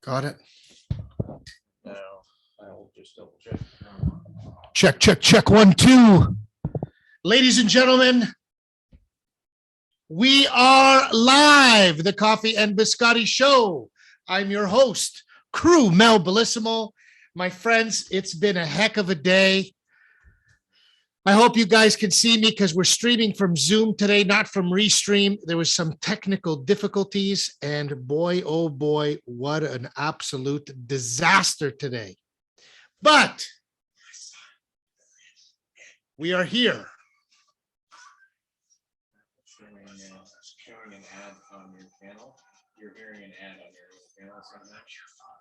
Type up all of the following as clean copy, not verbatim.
Got it. No, I'll just double check. Check, check, check. 1, 2. Ladies and gentlemen, we are live, the Coffee and Biscotti Show. I'm your host, Crew Mel Bellissimo. My friends, it's been a heck of a day. I hope you guys can see me because we're streaming from Zoom today, not from Restream. There was some technical difficulties, and boy, oh boy, what an absolute disaster today. But we are here. Showing an ad on your channel. You're hearing an ad on your channel somehow.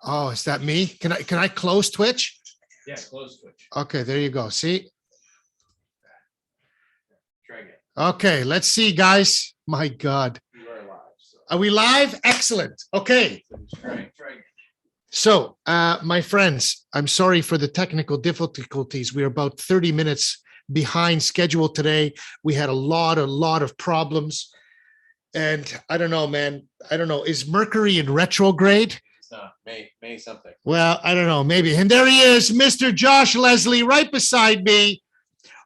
Oh, is that me? Can I close Twitch? Yeah, close Twitch. Okay, there you go. See? Try again. Okay, let's see, guys. My God. You are live. So. Are we live? Excellent. Okay. Try again. So, my friends, I'm sorry for the technical difficulties. We're about 30 minutes behind schedule today. We had a lot of problems. And I don't know, man. I don't know. Is Mercury in retrograde? It's not. May something. Well, I don't know. Maybe. And there he is, Mr. Josh Leslie, right beside me.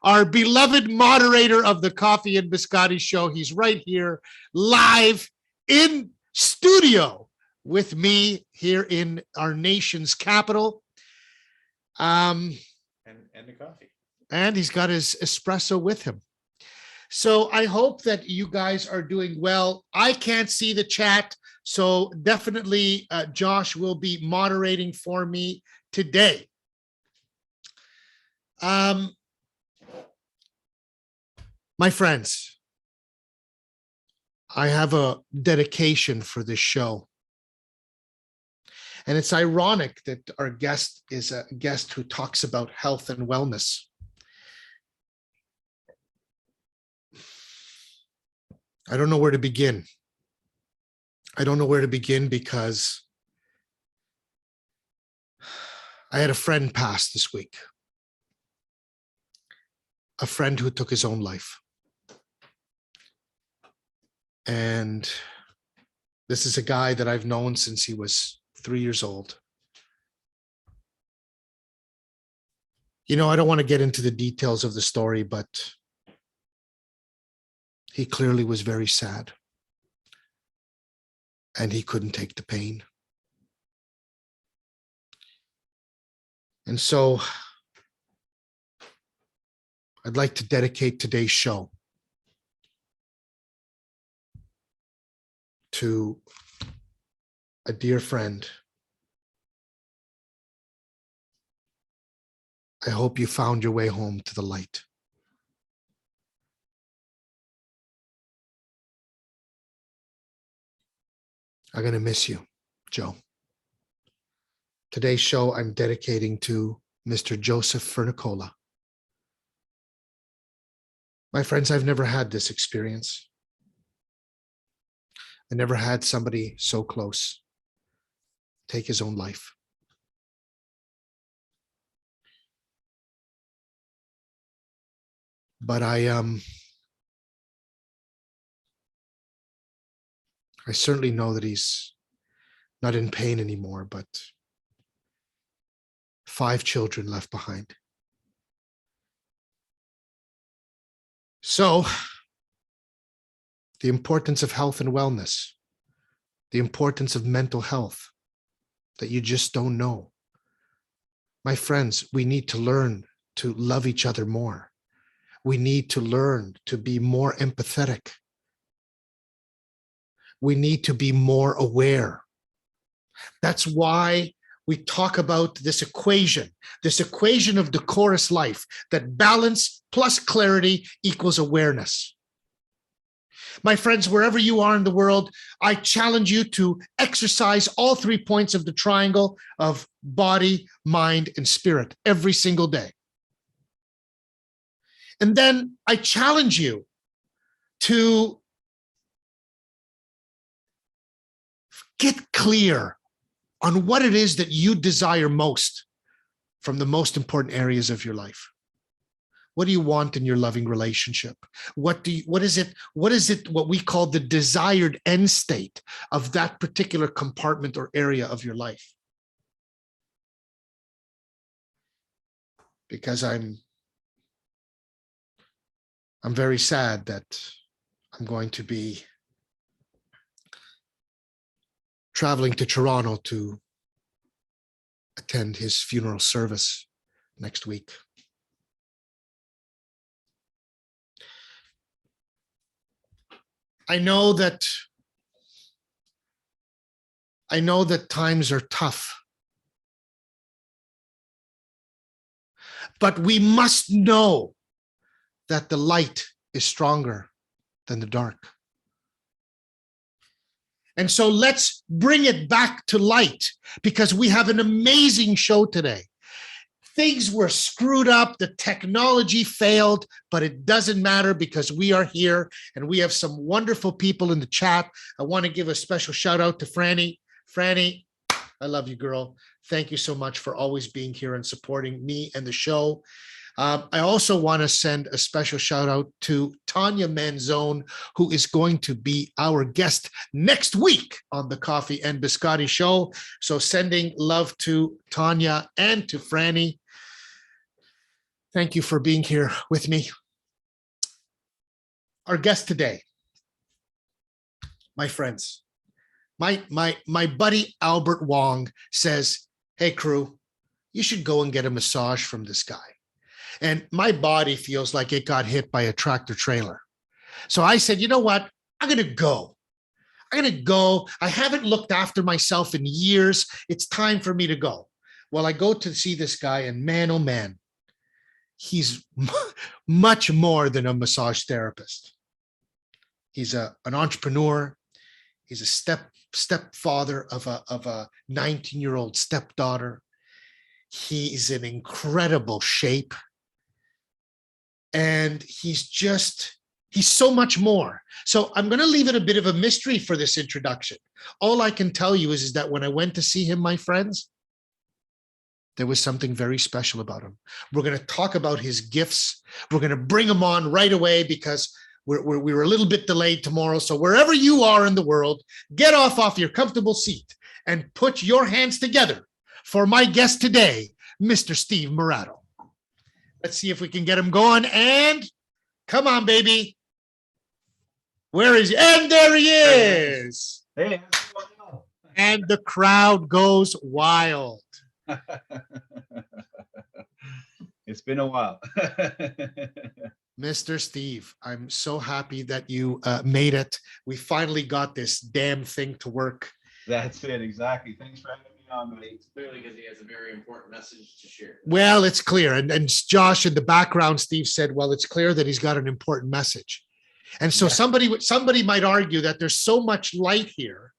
Our beloved moderator of the Coffee and Biscotti Show. He's right here, live in studio with me here in our nation's capital. And the coffee. And he's got his espresso with him. So I hope that you guys are doing well. I can't see the chat, so definitely Josh will be moderating for me today. My friends, I have a dedication for this show. And it's ironic that our guest is a guest who talks about health and wellness. I don't know where to begin. I don't know where to begin because I had a friend pass this week. A friend who took his own life. And this is a guy that I've known since he was 3 years old. You know, I don't want to get into the details of the story, but he clearly was very sad. And he couldn't take the pain. And so I'd like to dedicate today's show to a dear friend. I hope you found your way home to the light. I'm going to miss you, Joe. Today's show I'm dedicating to Mr. Joseph Fernicola. My friends, I've never had this experience. I never had somebody so close take his own life. But I certainly know that he's not in pain anymore, but 5 children left behind. So, the importance of health and wellness, the importance of mental health that you just don't know. My friends, we need to learn to love each other more. We need to learn to be more empathetic. We need to be more aware. That's why we talk about this equation of decorous life, that balance plus clarity equals awareness. My friends, wherever you are in the world, I challenge you to exercise all 3 points of the triangle of body, mind, and spirit every single day. And then I challenge you to get clear on what it is that you desire most from the most important areas of your life. What do you want in your loving relationship? What is it what we call the desired end state of that particular compartment or area of your life? Because I'm very sad that I'm going to be traveling to Toronto to attend his funeral service next week. I know that times are tough, but we must know that the light is stronger than the dark. And so let's bring it back to light, because we have an amazing show today. Things were screwed up, the technology failed, but it doesn't matter because we are here and we have some wonderful people in the chat. I want to give a special shout out to Franny. Franny, I love you, girl. Thank you so much for always being here and supporting me and the show. I also want to send a special shout out to Tanya Manzone, who is going to be our guest next week on the Coffee and Biscotti show. So sending love to Tanya and to Franny. Thank you for being here with me. Our guest today, my friends, my buddy Albert Wong says, hey crew, you should go and get a massage from this guy. And my body feels like it got hit by a tractor trailer. So I said, you know what? I'm going to go. I haven't looked after myself in years. It's time for me to go. Well, I go to see this guy, and man, oh man, he's much more than a massage therapist. He's an entrepreneur. He's a stepfather of a 19-year-old stepdaughter. He's in incredible shape. And he's so much more. So I'm going to leave it a bit of a mystery for this introduction. All I can tell you is that when I went to see him, my friends, there was something very special about him. We're going to talk about his gifts. We're going to bring him on right away because we were a little bit delayed tomorrow. So wherever you are in the world, get off your comfortable seat and put your hands together for my guest today, Mr. Steve Moratto. Let's see if we can get him going. And come on, baby. Where is he? And there he is. Hey, And the crowd goes wild. it's been a while. Mr. Steve, I'm so happy that you made it. We finally got this damn thing to work. That's it, exactly. Thanks for having me on, buddy. It's clearly because he has a very important message to share. Well, it's clear. And Josh in the background, Steve said, well, it's clear that he's got an important message. And so Yeah. somebody might argue that there's so much light here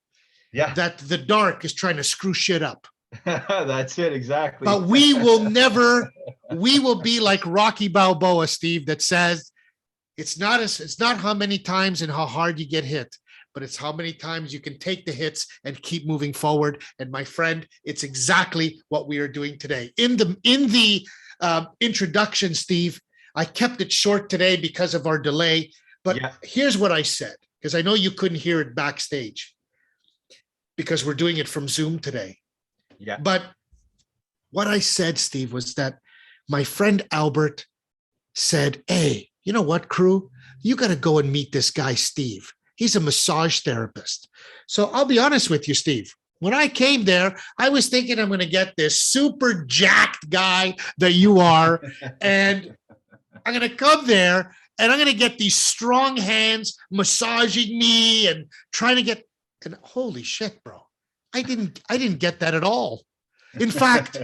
Yeah, that the dark is trying to screw shit up. that's it, exactly. But we will be like Rocky Balboa, Steve, that says it's not how many times and how hard you get hit, but it's how many times you can take the hits and keep moving forward. And my friend, it's exactly what we are doing today. In the introduction, Steve, I kept it short today because of our delay, but Yeah. here's what I said, because I know you couldn't hear it backstage because we're doing it from Zoom today. Yeah, But what I said, Steve, was that my friend Albert said, hey, you know what, crew? You got to go and meet this guy, Steve. He's a massage therapist. So I'll be honest with you, Steve. When I came there, I was thinking I'm going to get this super jacked guy that you are, and I'm going to come there and I'm going to get these strong hands massaging me and trying to get, and holy shit, bro. I didn't get that at all. In fact,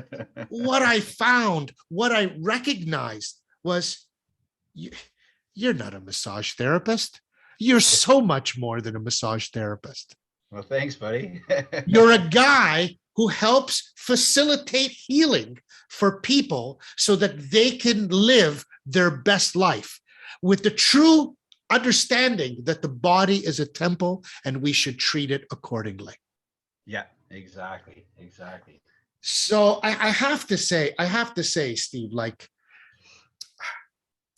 what I found, what I recognized was you're not a massage therapist. You're so much more than a massage therapist. well, thanks, buddy. You're a guy who helps facilitate healing for people so that they can live their best life with the true understanding that the body is a temple and we should treat it accordingly. Yeah, exactly. So I have to say, Steve, like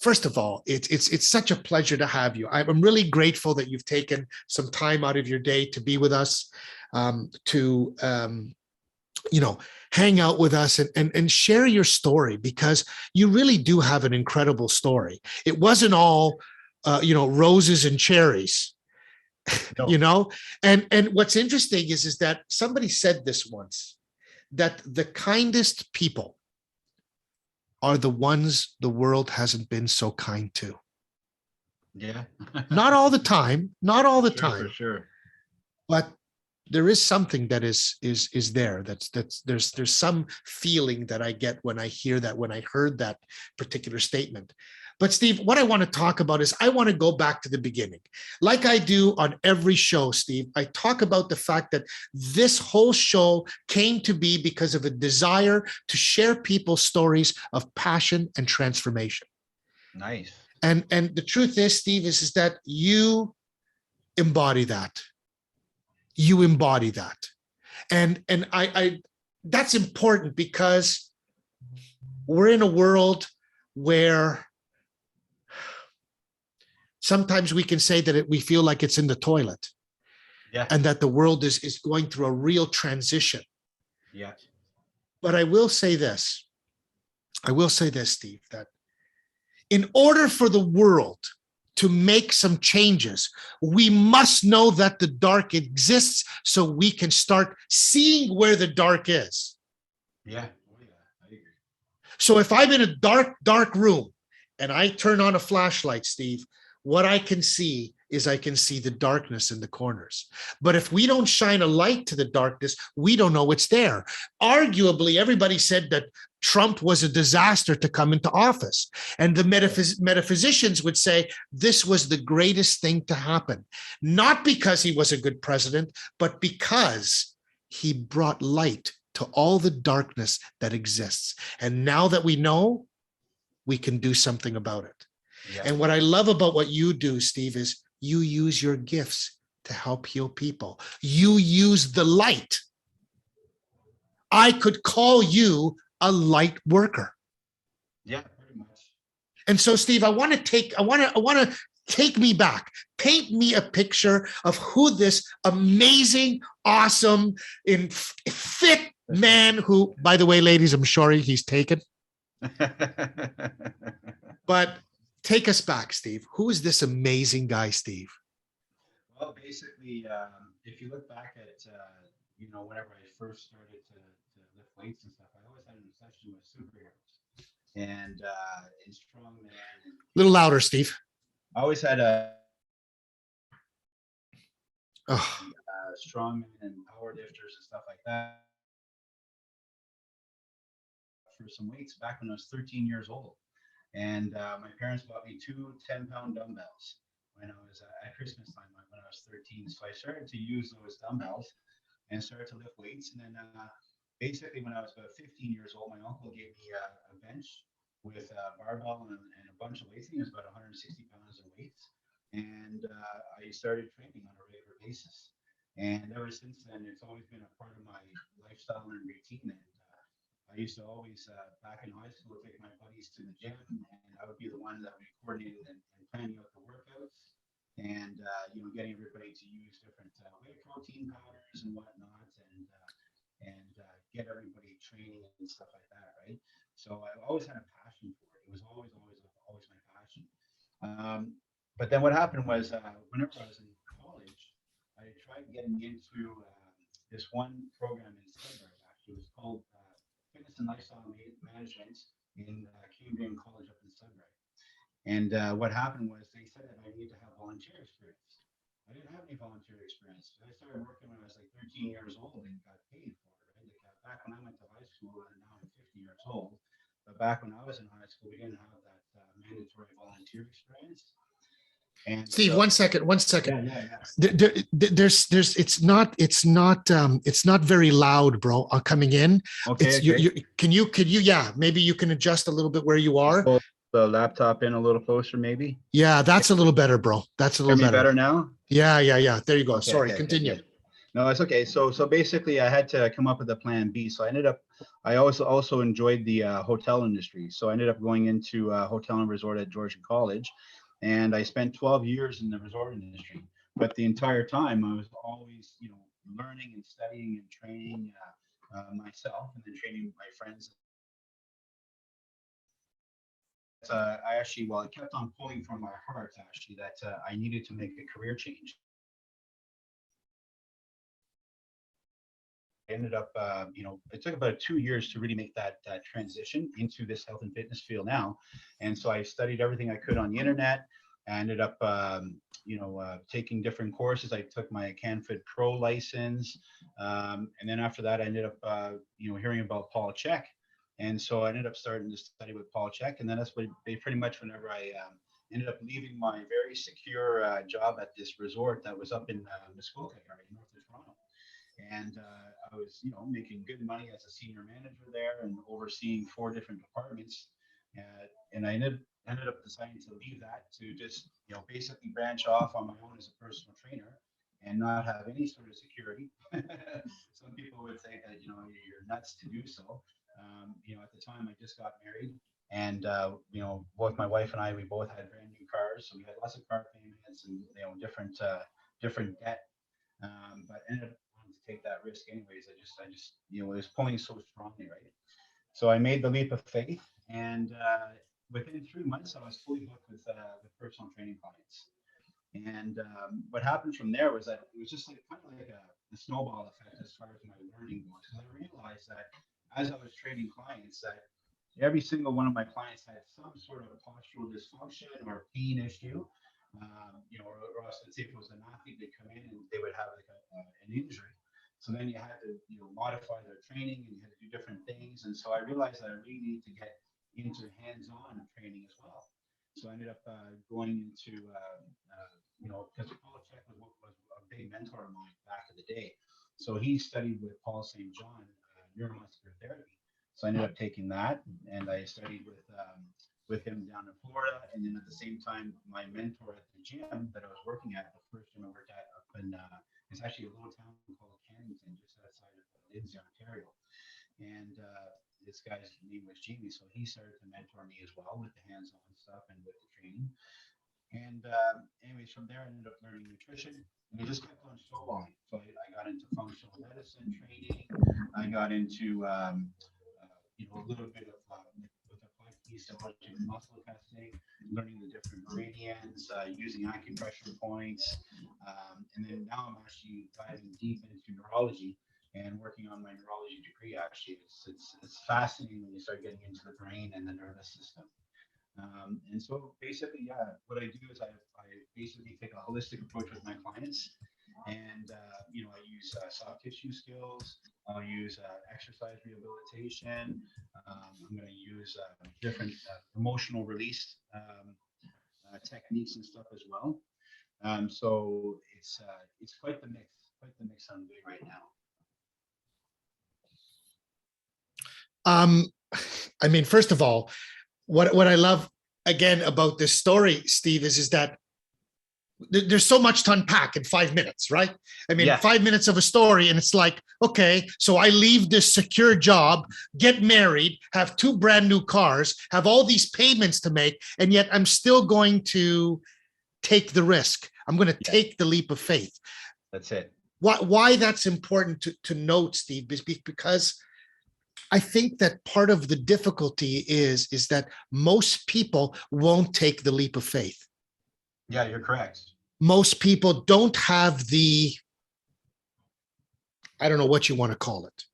first of all, it's such a pleasure to have you. I'm really grateful that you've taken some time out of your day to be with us, to hang out with us and share your story, because you really do have an incredible story. It wasn't all roses and cherries. No. And what's interesting is that somebody said this once, that the kindest people are the ones the world hasn't been so kind to. Yeah. Not all the time, not all the Sure, time, for sure. but there is something that is there. There's some feeling that I get when I hear that, when I heard that particular statement. But Steve, what I want to talk about is I want to go back to the beginning. Like I do on every show, Steve, I talk about the fact that this whole show came to be because of a desire to share people's stories of passion and transformation. Nice. And the truth is, Steve, is that you embody that. You embody that. And I that's important, because we're in a world where sometimes we can say that we feel like it's in the toilet. Yeah. And that the world is going through a real transition. Yeah. But I will say this, Steve, that in order for the world to make some changes, we must know that the dark exists, so we can start seeing where the dark is. Yeah. Oh, yeah. I agree. So if I'm in a dark room and I turn on a flashlight, Steve, what I can see is I can see the darkness in the corners. But if we don't shine a light to the darkness, we don't know it's there. Arguably, everybody said that Trump was a disaster to come into office. And the metaphysicians would say this was the greatest thing to happen. Not because he was a good president, but because he brought light to all the darkness that exists. And now that we know, we can do something about it. Yeah. And what I love about what you do, Steve, is you use your gifts to help heal people. You use the light. I could call you a light worker. Yeah, pretty much. And so, Steve, I want to take me back. Paint me a picture of who this amazing, awesome, fit man who, by the way, ladies, I'm sure he's taken. But take us back, Steve. Who is this amazing guy, Steve? Well, basically, if you look back at, whenever I first started to lift weights and stuff, I always had an obsession with superheroes and strongman. A little louder, Steve. I always had a Oh, strongman and power lifters and stuff like that for some weights back when I was 13 years old. And my parents bought me two 10-pound dumbbells when I was at Christmas time when I was 13. So I started to use those dumbbells and started to lift weights. And then basically when I was about 15 years old, my uncle gave me a bench with a barbell and a bunch of weights. I think it was about 160 pounds of weights. And I started training on a regular basis. And ever since then, it's always been a part of my lifestyle and routine. And I used to always, back in high school, take my buddies to the gym, and I would be the one that would be coordinating and planning out the workouts, and getting everybody to use different whey protein powders and whatnot, and get everybody training and stuff like that, right? So I always had a passion for it. It was always my passion. But then what happened was, whenever I was in college, I tried getting into this one program in Sudbury. Actually, it was called Fitness and Lifestyle Management in Cambrian College up in Sudbury. And what happened was they said that I needed to have volunteer experience. I didn't have any volunteer experience. So I started working when I was like 13 years old and got paid for it. Right? Like, back when I went to high school, and now I'm 50 years old. But back when I was in high school, we didn't have that mandatory volunteer experience. And Steve, so, one second. yeah. There's it's not very loud, bro. Coming in. Okay. Can you maybe you can adjust a little bit where you are. Pull the laptop in a little closer, maybe. Yeah, that's a little better, bro. That's a little Hear me better. better now. Yeah. There you go. Okay, Sorry, okay, continue. good. No, it's okay. So basically, I had to come up with a plan B. So I also enjoyed the hotel industry. So I ended up going into hotel and resort at Georgian College, and I spent 12 years in the resort industry. But the entire time, I was always, learning and studying and training myself, and then training my friends. I actually, well, it kept on pulling from my heart actually that I needed to make a career change. Ended up, it took about 2 years to really make that transition into this health and fitness field now. And so I studied everything I could on the internet. I ended up, taking different courses. I took my CanFit Pro license. And then after that, I ended up, hearing about Paul Chek. And so I ended up starting to study with Paul Chek. And then that's what they pretty much whenever I ended up leaving my very secure job at this resort that was up in Biscotti area, north of Toronto. And I was, making good money as a senior manager there and overseeing 4 different departments. And I ended up deciding to leave that to just, basically branch off on my own as a personal trainer and not have any sort of security. Some people would say that, you're nuts to do so. At the time I just got married, and both my wife and I, we both had brand new cars, so we had lots of car payments and different debt. But ended up wanting to take that risk anyways. I just, it was pulling so strongly, right? So I made the leap of faith, and within 3 months, I was fully booked with personal training clients. And what happened from there was that it was just like kind of like a snowball effect as far as my learning goes. Because I realized that as I was training clients, that every single one of my clients had some sort of postural dysfunction or pain issue. Or else let's say if it was an athlete, they'd come in and they would have like an injury. So then you had to, modify their training and you had to do different things. And so I realized that I really needed to get into hands-on training as well. So I ended up going into, because Paul Chek was a big mentor of mine back in the day. So he studied with Paul St. John, neuromuscular therapy. So I ended up taking that, and I studied with him down in Florida. And then at the same time, my mentor at the gym that I was working at, the first gym I worked at up in, it's actually a little town called Cannington, just outside of Lindsay, Ontario. And this guy's name was Jamie. So he started to mentor me as well with the hands-on stuff and with the training. And anyways, from there, I ended up learning nutrition, and it just kept on snowballing. So I got into functional medicine training. I got into, a little bit of with applied kinesiology and muscle testing, learning the different meridians, using acupressure points. And then now I'm actually diving deep into neurology and working on my neurology degree. Actually, it's fascinating when you start getting into the brain and the nervous system. And so basically, yeah, what I do is I basically take a holistic approach with my clients, and I use soft tissue skills. I'll use exercise rehabilitation. I'm going to use different emotional release techniques and stuff as well. So it's quite the mix I'm doing right now. I mean, first of all, what I love again about this story, Steve, is that there's so much to unpack in 5 minutes, right? I mean, 5 minutes of a story, and it's like, okay, so I leave this secure job, get married, have 2 brand new cars, have all these payments to make, and yet I'm still going to take the risk. I'm going to take the leap of faith. That's it. Why that's important to note, Steve, is because I think that part of the difficulty is that most people won't take the leap of faith. Yeah, you're correct. Most people don't have the, I don't know what you want to call it.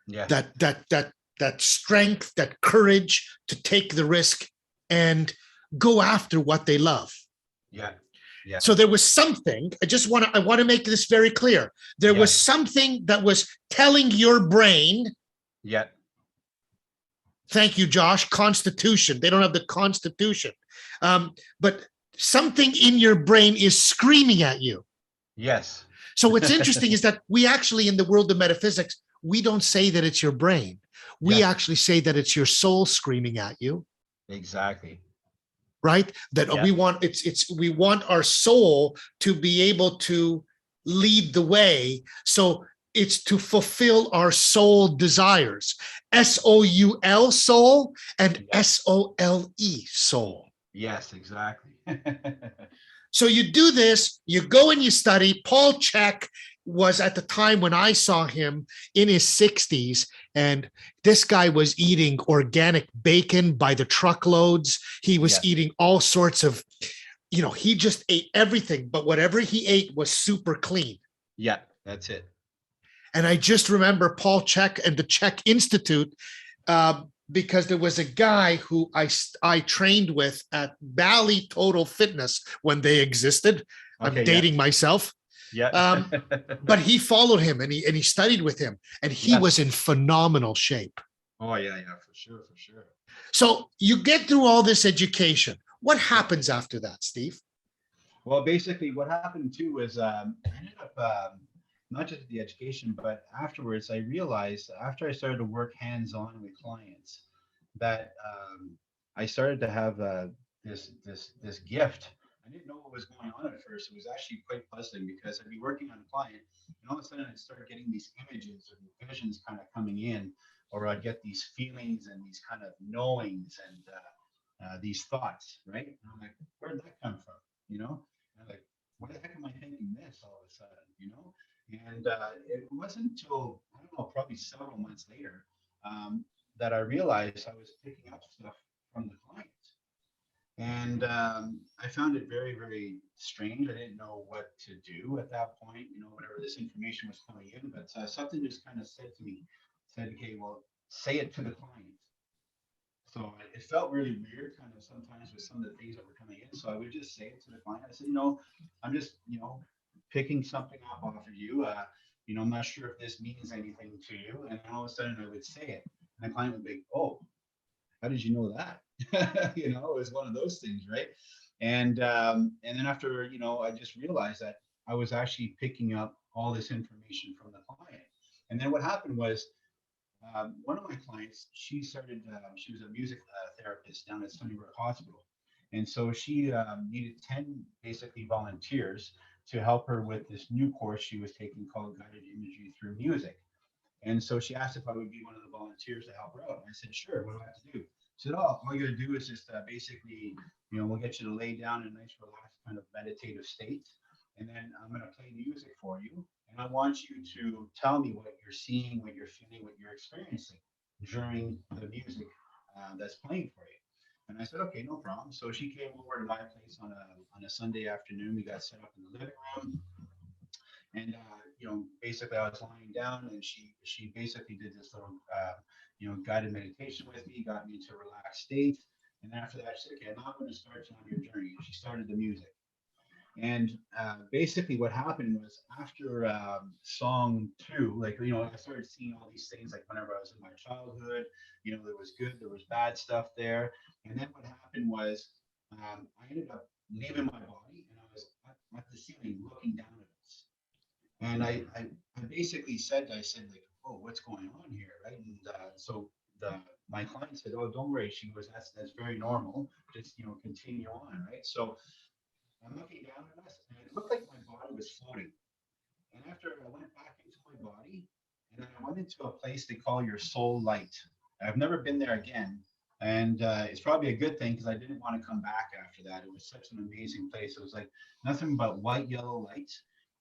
Yeah. That strength, that courage to take the risk and go after what they love. Yeah. Yeah. So there was something, I want to make this very clear. There was something that was telling your brain. Yeah. Thank you, Josh. Constitution. They don't have the Constitution. But something in your brain is screaming at you. Yes. So what's interesting is that we actually, in the world of metaphysics, we don't say that it's your brain. We actually say that it's your soul screaming at you. Exactly. Right? That we want, we want our soul to be able to lead the way. So it's to fulfill our soul desires. SOUL, soul, and SOLE, soul. Yes, exactly. So you do this, you go and you study. Paul Chek was at the time when I saw him in his 60s, and this guy was eating organic bacon by the truckloads. He was Yes. eating all sorts of, he just ate everything, but whatever he ate was super clean. Yeah, that's it. And I just remember Paul Chek and the Chek Institute, because there was a guy who I trained with at Bali Total Fitness when they existed. I'm Okay, dating myself. yeah. But he followed him and he studied with him, and he Yes. was in phenomenal shape. Oh yeah, for sure, for sure. So you get through all this education. What happens after that, Steve? Well, basically, what happened too was I ended up not just the education, but afterwards, I realized after I started to work hands-on with clients that I started to have this gift. I didn't know what was going on at first. It was actually quite puzzling because I'd be working on a client, and all of a sudden I'd start getting these images or visions kind of coming in, or I'd get these feelings and these kind of knowings and these thoughts, right? And I'm like, where did that come from? You know? And I'm like, what the heck am I thinking this all of a sudden? You know? And it wasn't until, I don't know, probably several months later that I realized I was picking up stuff from the clients. And I found it very, very strange. I didn't know what to do at that point, whenever this information was coming in, but something just kind of said to me, said, okay, well, say it to the client. So it felt really weird kind of sometimes with some of the things that were coming in. So I would just say it to the client. I said, I'm just, picking something up off of you. I'm not sure if this means anything to you. And then all of a sudden I would say it. And the client would be, oh, how did you know that? It was one of those things, right? And then after, I just realized that I was actually picking up all this information from the client. And then what happened was one of my clients, she was a music therapist down at Sunnybrook Hospital. And so she needed 10 basically volunteers to help her with this new course she was taking called Guided Imagery Through Music. And so she asked if I would be one of the volunteers to help her out. And I said, sure, what do I have to do? She said, oh, all you got to do is just basically, we'll get you to lay down in a nice, relaxed kind of meditative state. And then I'm going to play music for you. And I want you to tell me what you're seeing, what you're feeling, what you're experiencing during the music that's playing for you. And I said, okay, no problem. So she came over to my place on a Sunday afternoon. We got set up in the living room. And basically I was lying down, and she basically did this little guided meditation with me, got me into a relaxed state. And after that, she said, okay, now I'm going to start you on your journey. And she started the music. And basically what happened was after song two, like, I started seeing all these things, like whenever I was in my childhood, there was good, there was bad stuff there. And then what happened was I ended up leaving my body, and I was at the ceiling looking down at us. And I basically I said like, oh, what's going on here, right? And so my client said, oh, don't worry. She goes, that's very normal. Just continue on, right? So I'm looking down at us, and it looked like my body was floating. And after I went back into my body, and then I went into a place they call your soul light. I've never been there again. And it's probably a good thing because I didn't want to come back after that. It was such an amazing place. It was like nothing but white, yellow light.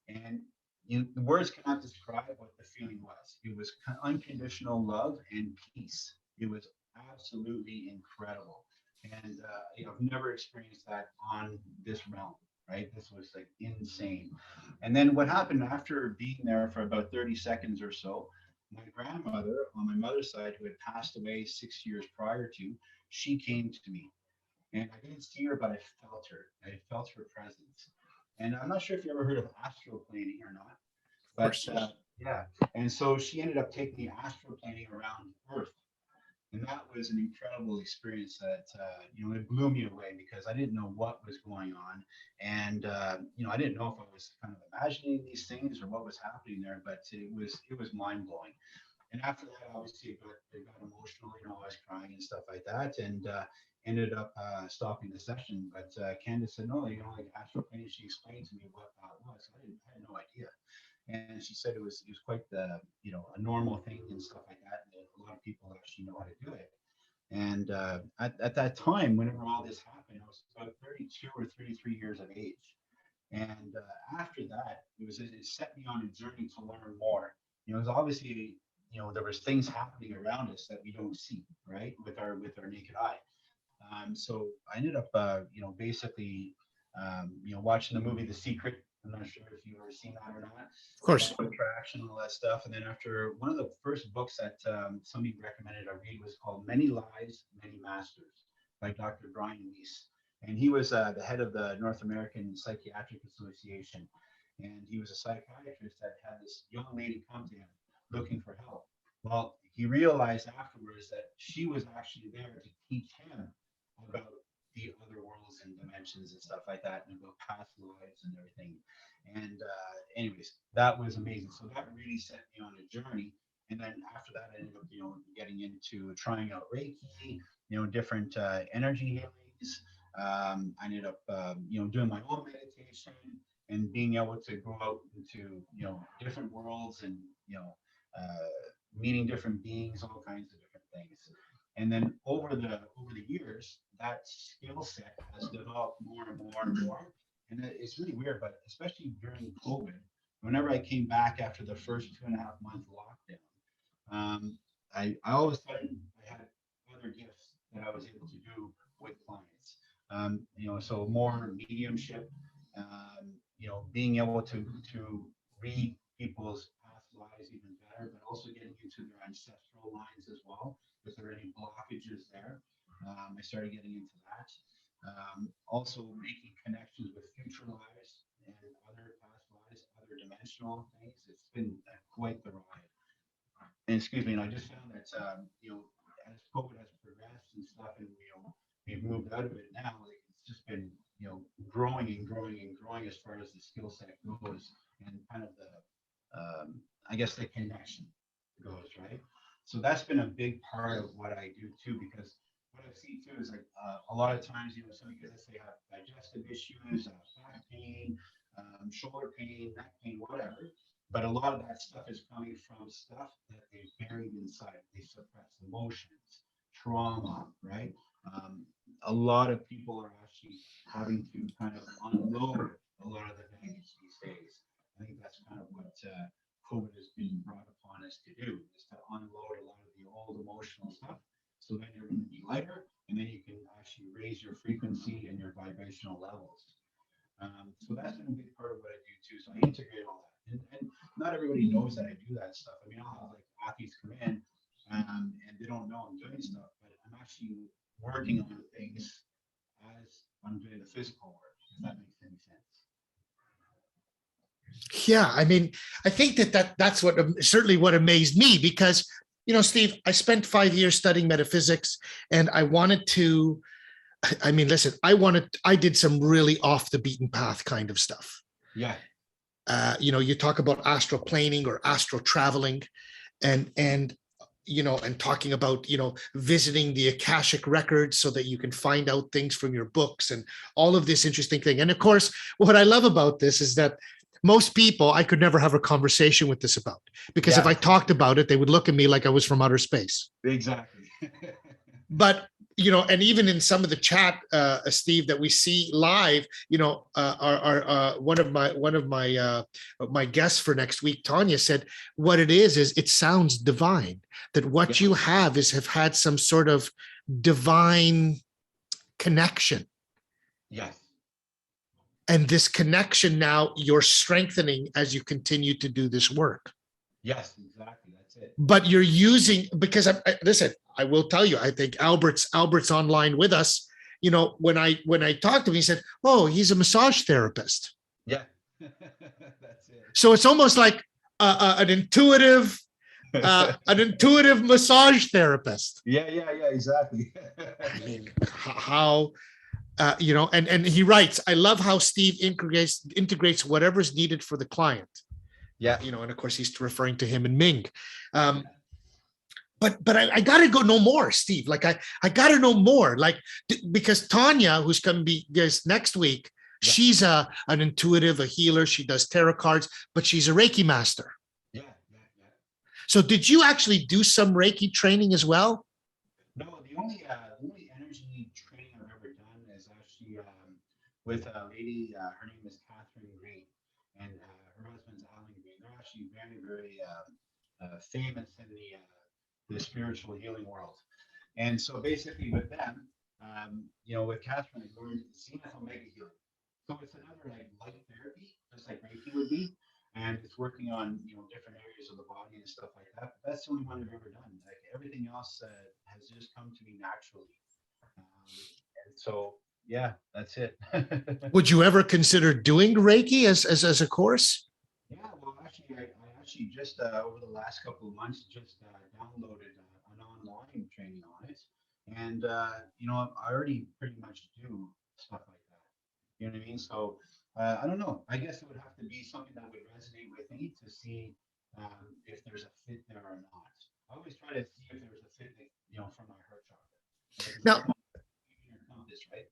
And the words cannot describe what the feeling was. It was unconditional love and peace. It was absolutely incredible. And I've never experienced that on this realm, right? This was like insane. And then what happened after being there for about 30 seconds or so, my grandmother on my mother's side, who had passed away 6 years prior to, she came to me. And I didn't see her, but I felt her. I felt her presence. And I'm not sure if you ever heard of astral planing or not, but yeah. And so she ended up taking me astral planing around Earth. And that was an incredible experience that it blew me away because I didn't know what was going on. And I didn't know if I was kind of imagining these things or what was happening there, but it was mind blowing. And after that, obviously, it got emotional. You know, I was crying and stuff like that, and ended up stopping the session. But Candace said, no, you know, like astral plane. She explained to me what that was. I had no idea, and she said it was quite the, you know, a normal thing and stuff like that. And a lot of people actually know how to do it. And at that time, whenever all this happened, I was about 32 or 33 years of age. And after that, it set me on a journey to learn more. You know, it was obviously, you know, there was things happening around us that we don't see, right, with our naked eye. So I ended up, you know, basically, you know, watching the movie The Secret. I'm not sure if you've ever seen that or not. Of course. Attraction, all that stuff. And then after, one of the first books that somebody recommended I read was called Many Lives, Many Masters by Dr. Brian Weiss. And he was the head of the North American Psychiatric Association. And he was a psychiatrist that had this young lady come to him looking for help. Well, he realized afterwards that she was actually there to teach him about the other worlds and dimensions and stuff like that, and about past lives and everything. And anyways, that was amazing. So that really set me on a journey. And then after that, I ended up, you know, getting into trying out Reiki, you know, different energy healings. I ended up, you know, doing my own meditation and being able to go out into, you know, different worlds and, you know, meeting different beings, all kinds of different things. And then over the years, that skill set has developed more and more and more. And it's really weird, but especially during COVID, whenever I came back after the first 2.5 month lockdown, I all of a sudden I had other gifts that I was able to do with clients. You know, so more mediumship, you know, being able to read people's past lives even better, but also getting into their ancestral lines as well. If there are any blockages there, I started getting into that. Also making connections with future lives and other past lives, other dimensional things. It's been quite the ride. And excuse me, and I just found that you know, as COVID has progressed and stuff, and you know, we've moved out of it now, like it's just been, you know, growing and growing and growing as far as the skill set goes, and kind of the I guess the connection goes, right. So that's been a big part of what I do too, because what I see too is like a lot of times, you know, some people, let's say, have digestive issues, back pain, shoulder pain, neck pain, whatever. But a lot of that stuff is coming from stuff that they buried inside. They suppress emotions, trauma, right? A lot of people are actually having to kind of unload a lot of the baggage these days. I think that's kind of what COVID has been brought upon us to do, is to unload a lot of the old emotional stuff. So then you're going to be lighter, and then you can actually raise your frequency and your vibrational levels. So that's been a big part of what I do too. So I integrate all that. And not everybody knows that I do that stuff. I mean, I'll have like athletes come in and they don't know I'm doing stuff, but I'm actually working on things as I'm doing the physical work, if that makes any sense. Yeah, I mean, I think that's what certainly what amazed me, because, you know, Steve, I spent 5 years studying metaphysics, and I wanted to, I mean, listen, I did some really off the beaten path kind of stuff. Yeah. You know, you talk about astral planing or astral traveling, and you know, and talking about, you know, visiting the Akashic records so that you can find out things from your books and all of this interesting thing. And of course, what I love about this is that most people I could never have a conversation with this about, because if I talked about it, they would look at me like I was from outer space. Exactly. But, you know, and even in some of the chat, Steve, that we see live, you know, one of my guests for next week, Tanya, said what it is it sounds divine, that what you have had some sort of divine connection. Yes. And this connection now you're strengthening as you continue to do this work. Yes, exactly. That's it. But you're using, because listen, I will tell you, I think Albert's online with us. You know, when I talked to him, he said, "Oh, he's a massage therapist." Yeah, that's it. So it's almost like an intuitive massage therapist. Yeah, exactly. I mean, how you know, and he writes, I love how Steve integrates whatever's needed for the client. Yeah. You know, and of course he's referring to him and Ming. but I got to go know more, Steve. Like I got to know more. Like because Tanya, who's going to be guys next week, Yeah. she's an intuitive, a healer. She does tarot cards, but she's a Reiki master. Yeah. So did you actually do some Reiki training as well? No, the only energy training I've ever done is actually with a lady. Her name is Catherine Green, and her husband's Alan Green. They're actually very famous in the spiritual healing world. And so basically with them, with Catherine, I learned zenith omega healing. So it's another like light therapy, just like Reiki would be, and it's working on different areas of the body and stuff like that. But that's the only one I've ever done. Like everything else has just come to me naturally. And so yeah, that's it. Would you ever consider doing Reiki as a course? Yeah, well, actually, I actually just over the last couple of months just downloaded an online training on it, and I already pretty much do stuff like that. You know what I mean? So I don't know. I guess it would have to be something that would resonate with me to see if there's a fit there or not. I always try to see if there's a fit, like, from my heart chakra. Like, it's Now, like your compass, right?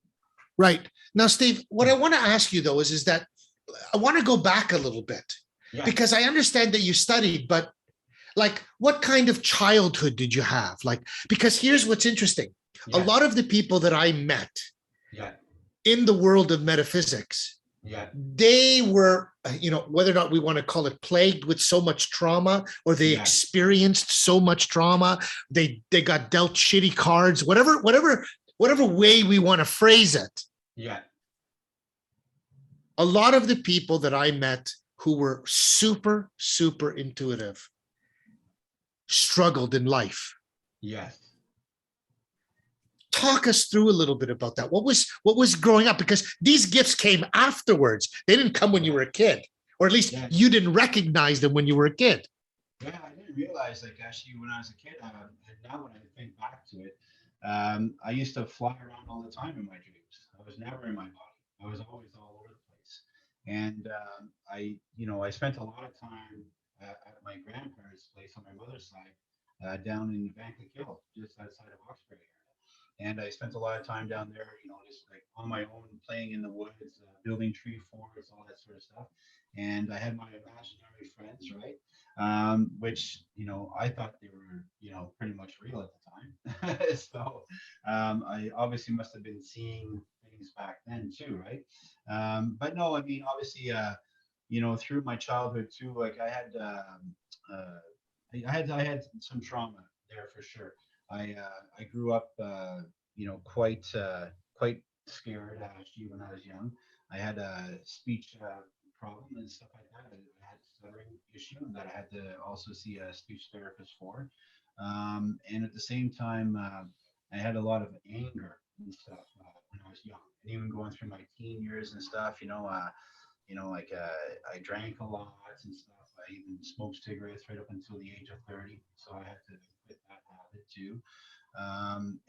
right. Now, Steve, what I want to ask you though is that I want to go back a little bit Yeah. because I understand that you studied, but like what kind of childhood did you have? Like, because here's what's interesting. A Yeah. lot of the people that I met Yeah. in the world of metaphysics, Yeah. they were, whether or not we want to call it plagued with so much trauma, or they Yeah. experienced so much trauma, they got dealt shitty cards, whatever way we want to phrase it. Yeah. A lot of the people that I met who were super, super intuitive struggled in life. Yes. Talk us through a little bit about that. What was growing up? Because these gifts came afterwards. They didn't come when you were a kid, or at least Yeah. you didn't recognize them when you were a kid. Yeah, I didn't realize, like, actually when I was a kid, and now when I think back to it, I used to fly around all the time in my dreams. I was never in my body. I was always all over the place. And I spent a lot of time at my grandparents' place on my mother's side, down in Vankleek Hill, just outside of Oxford area. And I spent a lot of time down there, just like on my own, playing in the woods, building tree forts, all that sort of stuff. And I had my imaginary friends, right? Which I thought they were pretty much real at the time. So I obviously must have been seeing things back then too, right? But no, I mean obviously through my childhood too, like I had some trauma there for sure. I grew up quite scared actually when I was young. I had a speech problem and stuff like that. I had stuttering issue that I had to also see a speech therapist for. And at the same time, I had a lot of anger and stuff when I was young, and even going through my teen years and stuff. I drank a lot and stuff. I even smoked cigarettes right up until the age of 30, so I had to quit that habit too.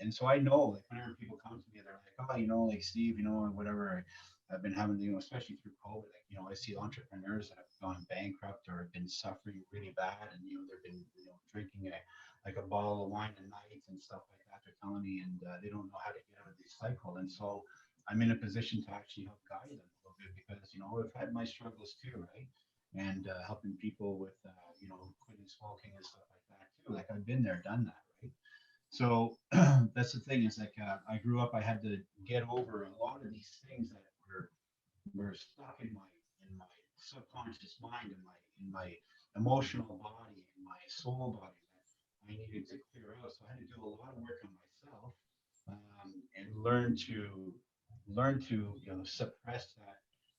And so I know, like, whenever people come to me, they're like, oh, like Steve, or whatever. I've been having, especially through COVID, like, I see entrepreneurs that have gone bankrupt or have been suffering really bad, and they've been, drinking a bottle of wine a night and stuff like that. They're telling me, and they don't know how to get out of this cycle. And so I'm in a position to actually help guide them a little bit because I've had my struggles too, right? And helping people with quitting smoking and stuff like that too. Like I've been there, done that, right? So that's the thing is like I grew up. I had to get over a lot of these things that were stuck in my subconscious mind, in my emotional body, in my soul body that I needed to clear out. So I had to do a lot of work on myself and learn to suppress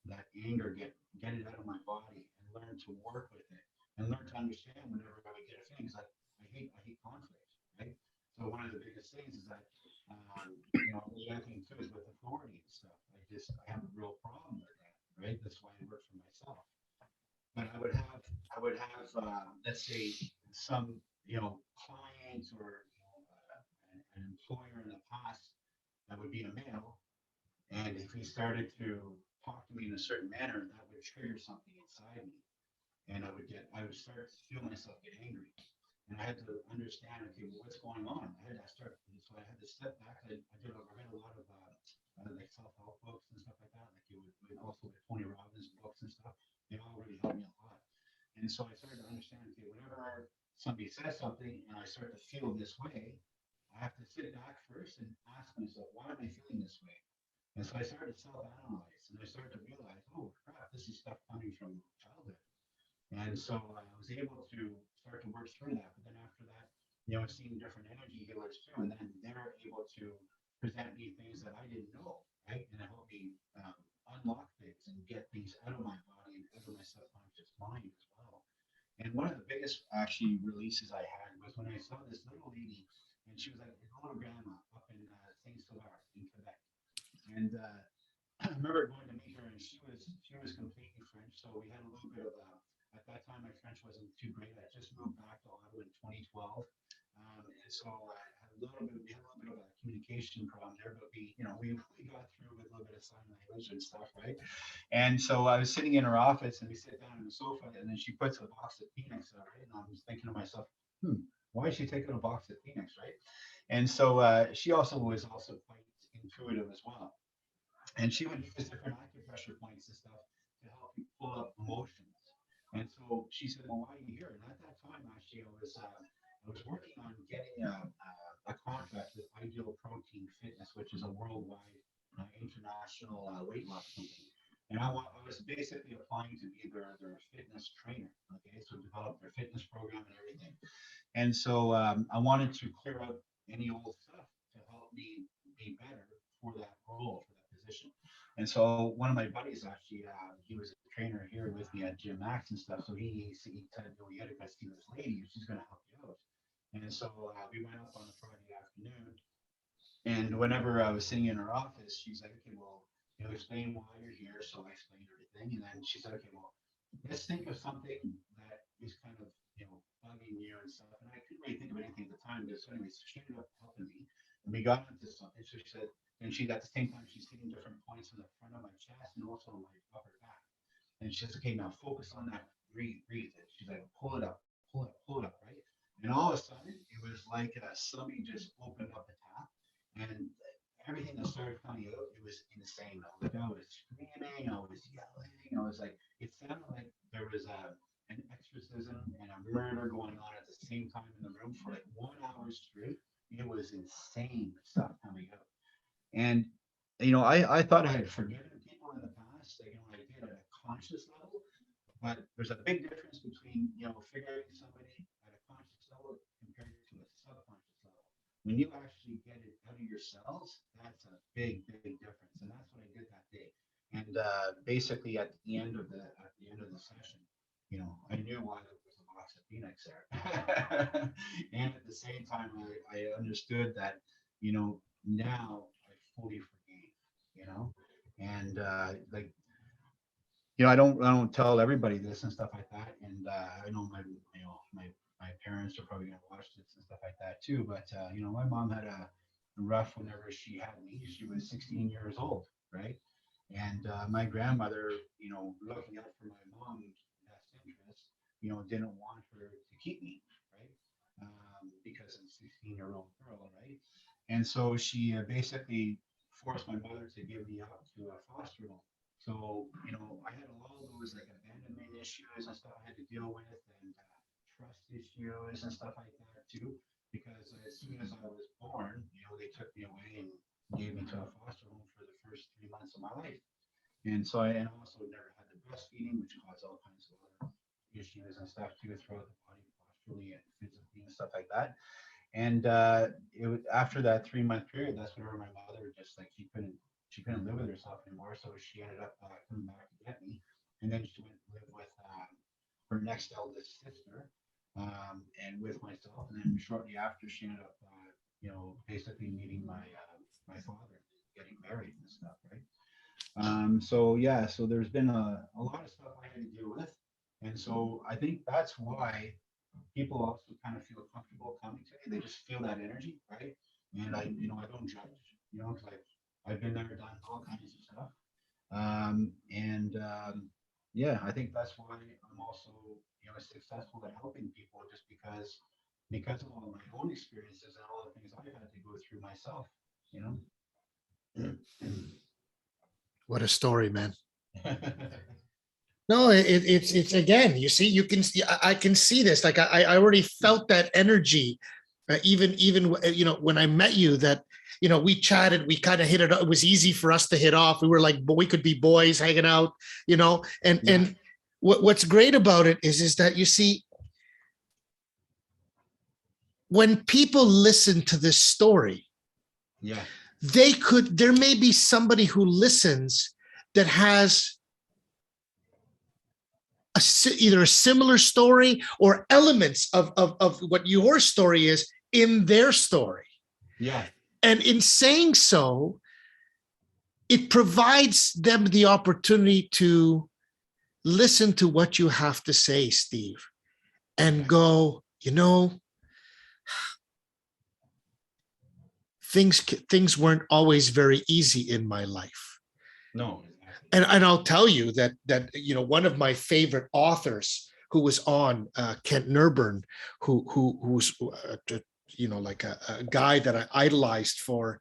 that anger, get it out of my body, and learn to work with it, and learn to understand whenever I would get a feeling. Like I hate conflict, right? So one of the biggest things is that the other thing too is with authority and stuff. I have a real problem with that, right? That's why I work for myself. But I would have let's say some client or an employer in the past that would be a male, and if he started to talk to me in a certain manner, that would trigger something inside me, and I would start to feel myself get angry. and I had to understand, okay, well, what's going on. So I had to step back. I read a lot of like self-help books and stuff like that. Like also like Tony Robbins books and stuff. They all really helped me a lot. And so I started to understand, okay, whenever somebody says something and I start to feel this way, I have to sit back first and ask myself, why am I feeling this way? And so I started to self-analyze, and I started to realize, oh crap, this is stuff coming from childhood. And so I was able to start to work through that. But then after that, seeing different energy healers too, and then they're able to present me things that I didn't know, right? And it helped me unlock things and get things out of my body and out of my subconscious mind as well. And one of the biggest actually releases I had was when I saw this little lady, and she was like a little grandma up in Saint Sauveur in Quebec. And I remember going to meet her, and she was completely French. So we had a little bit of at that time my French wasn't too great. I just moved back to Ottawa in 2012, and so I had a little bit. We had a little bit of a communication problem there, but we got through with a little bit of sign language and stuff, right? And so I was sitting in her office, and we sit down on the sofa, and then she puts a box of Phoenix out, right? And I was thinking to myself, why is she taking a box of Phoenix, right? And so she also was also quite intuitive as well, and she would use different acupressure points and stuff to help you pull up emotions. And so she said, "Well, why are you here?" And at that time, actually, I was working on getting a contract with Ideal Protein Fitness, which is a worldwide international weight loss company. And I was basically applying to be their fitness trainer. Okay, so develop their fitness program and everything. And so I wanted to clear up any old stuff to help me be better for that role, for that position. And so one of my buddies actually, he was a trainer here with me at Gym Max and stuff. So he said, "Oh, you got to go see this lady. She's going to help you out." And so we went up on a Friday afternoon. And whenever I was sitting in her office, she's like, "Okay, well, explain why you're here." So I explained everything. And then she said, "Okay, well, let's think of something that is kind of, bugging you and stuff." And I couldn't really think of anything at the time. But so anyways, she ended up helping me. And we got into something. So she said, and she at the same time, she's hitting different points in the front of my chest and also my upper back. And she says, "Okay, now focus on that. Breathe, breathe." And she's like, "Pull it up, pull it up, right?" And all of a sudden, it was like somebody just opened up the tap, and everything that started coming out, it was insane. I was screaming, I was yelling, I was like, it sounded like there was an exorcism and a murder going on at the same time in the room for like 1 hour straight. It was insane stuff coming out. And I thought I had forgiven people in the past, like I did at a conscious level, but there's a big difference between forgiving somebody at a conscious level compared to a subconscious level. When you actually get it out of your cells, that's a big, big difference, and that's what I did that day. And basically, at the end of the session, I knew why there was a box of Phoenix there, and at the same time, I understood that now I fully forgave, and like I don't tell everybody this and stuff like that. And I know my parents are probably gonna watch this and stuff like that too. But my mom had a rough whenever she had me. She was 16 years old, right? And my grandmother, looking out for my mom's best interest, didn't want her to keep me, right? Because I'm a 16-year-old girl, right? And so she basically forced my mother to give me up to a foster home. So, I had all those like abandonment issues and stuff I had to deal with, and trust issues and stuff like that too. Because as soon as I was born, they took me away and gave me to a foster home for the first 3 months of my life. And so I also never had the breastfeeding, which caused all kinds of other issues and stuff too throughout the body, posturally and physically and stuff like that. And after that 3 month period, that's whenever my mother just like she couldn't live with herself anymore, so she ended up coming back to get me, and then she went to live with her next eldest sister, and with myself, and then shortly after she ended up basically meeting my father, getting married and stuff, right? So yeah, so there's been a lot of stuff I had to deal with, and so I think that's why people also kind of feel comfortable coming to me. They just feel that energy, right? And I don't judge, because I've been there, done all kinds of stuff. And yeah, I think that's why I'm also successful at helping people, just because because of all my own experiences and all the things I've had to go through myself, you know. What a story, man. No, it's again, you see, you can see, I can see this. Like I already felt that energy, even when I met you, that we chatted, we kind of hit it. It was easy for us to hit off. We were like, we could be boys hanging out, and Yeah. and what's great about it is that you see, when people listen to this story, Yeah. there may be somebody who listens that has either a similar story or elements of what your story is in their story. Yeah. And in saying so, it provides them the opportunity to listen to what you have to say, Steve, and go, things weren't always very easy in my life. No. And I'll tell you that one of my favorite authors who was on, Kent Nurburn, who's like a guy that I idolized for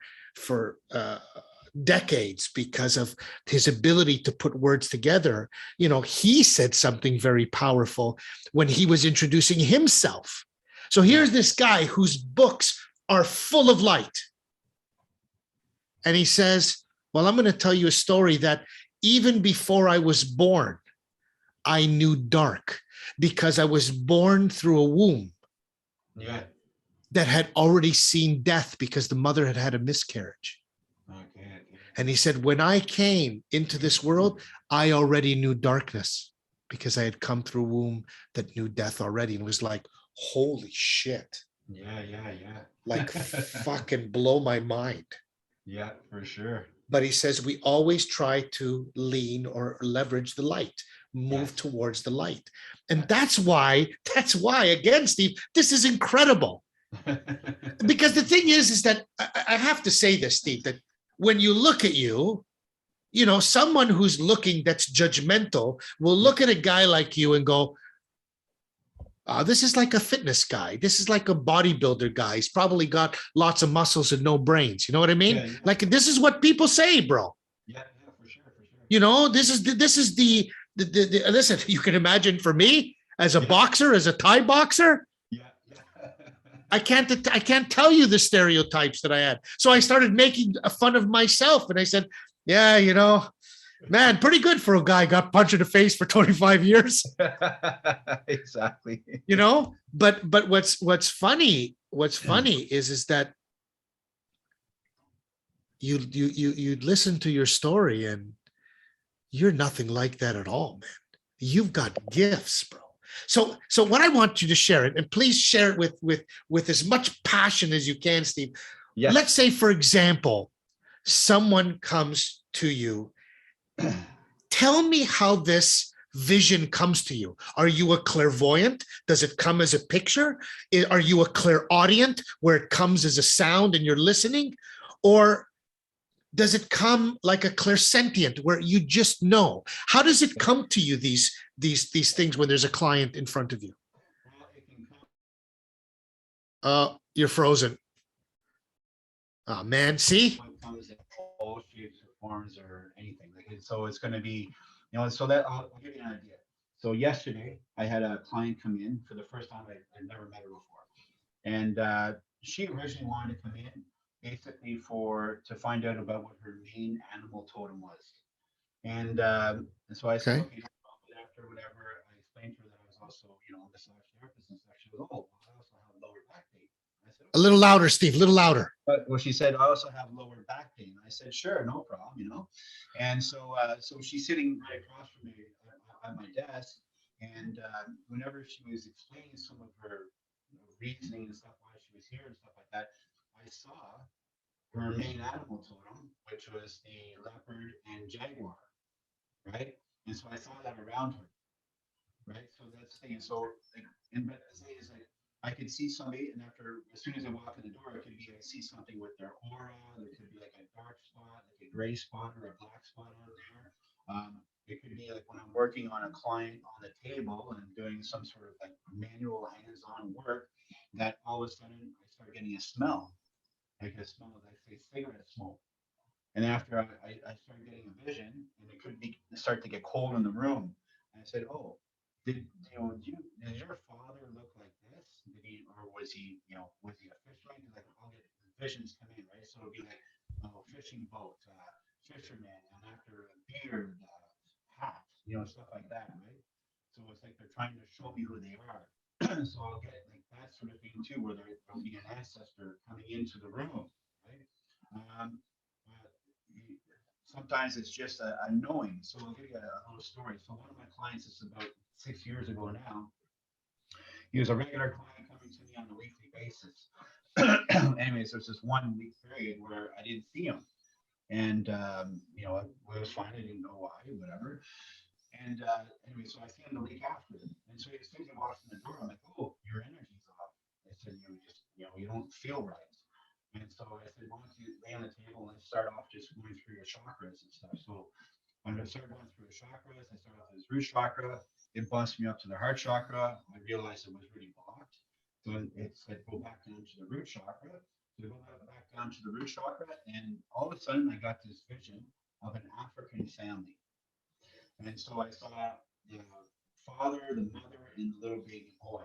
decades because of his ability to put words together. He said something very powerful when he was introducing himself. So here's this guy whose books are full of light. And he says, well, I'm going to tell you a story that even before I was born, I knew dark, because I was born through a womb that had already seen death because the mother had had a miscarriage. Okay. And he said, when I came into this world, I already knew darkness because I had come through a womb that knew death already. And it was like, holy shit. Yeah. Like fucking blow my mind. Yeah, for sure. But he says we always try to lean or leverage the light, move towards the light. And that's why, again, Steve, this is incredible. Because the thing is that I have to say this, Steve, that when you look at you, someone who's looking, that's judgmental, will look at a guy like you and go, this is like a fitness guy. This is like a bodybuilder guy. He's probably got lots of muscles and no brains. You know what I mean? Yeah. Like, this is what people say, bro. Yeah, for sure. This is the listen, you can imagine for me as a boxer, as a Thai boxer, Yeah. I can't tell you the stereotypes that I had. So I started making fun of myself, and I said, yeah, man, pretty good for a guy got punched in the face for 25 years. Exactly. But what's funny is that you listen to your story and you're nothing like that at all, man. You've got gifts, bro. So what I want you to share it, and please share it with as much passion as you can, Steve. Yeah. Let's say, for example, someone comes to you. Tell me how this vision comes to you. Are you a clairvoyant? Does it come as a picture? Are you a clairaudient where it comes as a sound and you're listening? Or does it come like a clairsentient where you just know? How does it come to you, these things, when there's a client in front of you? You're frozen. Oh man, see? It comes in all shapes or forms or anything. So it's going to be, so that I'll give you an idea. So yesterday I had a client come in for the first time. I'd never met her before. And she originally wanted to come in basically to find out about what her main animal totem was. And so I said, okay, after whatever, I explained to her that I was also, a massage therapist and stuff. She goes, oh, I also have lower back pain. I said, a little louder, Steve, a little louder. But she said, I also have lower back pain. I said, sure, no problem. And so she's sitting right across from me at my desk. And whenever she was explaining some of her reasoning and stuff, why she was here and stuff like that, I saw her main animal totem, which was the leopard and jaguar, right? And so I saw that around her, right? So that's the thing. So, but the thing is, I could see somebody, and as soon as I walk in the door, I see something with their aura. There could be like a dark spot, like a gray spot or a black spot on there. It could be like when I'm working on a client on the table and doing some sort of like manual hands-on work, that all of a sudden I start getting a smell, like a smell of like say cigarette smoke. And after I started getting a vision, and it could be start to get cold in the room. And I said, "Oh, did your father look like this? Did he, or was he a fisherman? Because like I'll get visions come in, right? So it'll be like, oh, fishing boat, fisherman, and after a beard, hat, stuff like that, right? So it's like they're trying to show me who they are. So I'll get like that sort of thing too, where there'll be an ancestor coming into the room, right? Um, uh, Sometimes it's just a knowing. So I'll give you a little story. So one of my clients, this is about 6 years ago now. He was a regular client coming to me on a weekly basis. Anyways, there's this 1 week period where I didn't see him, and it was fine. I didn't know why, whatever. And anyway, so I see him the week after, and so as soon as he walks in the door, I'm like, "Oh, your energy's off." I said, you don't feel right." And so I said, "Why don't you lay on the table and start off just going through your chakras and stuff?" So when I started going through the chakras, I started off with his root chakra. It bumped me up to the heart chakra. I realized it was really blocked. So it said, "Go back down to the root chakra." So I go back down to the root chakra, and all of a sudden I got this vision of an African family. And so I saw the father, the mother, and the little baby boy.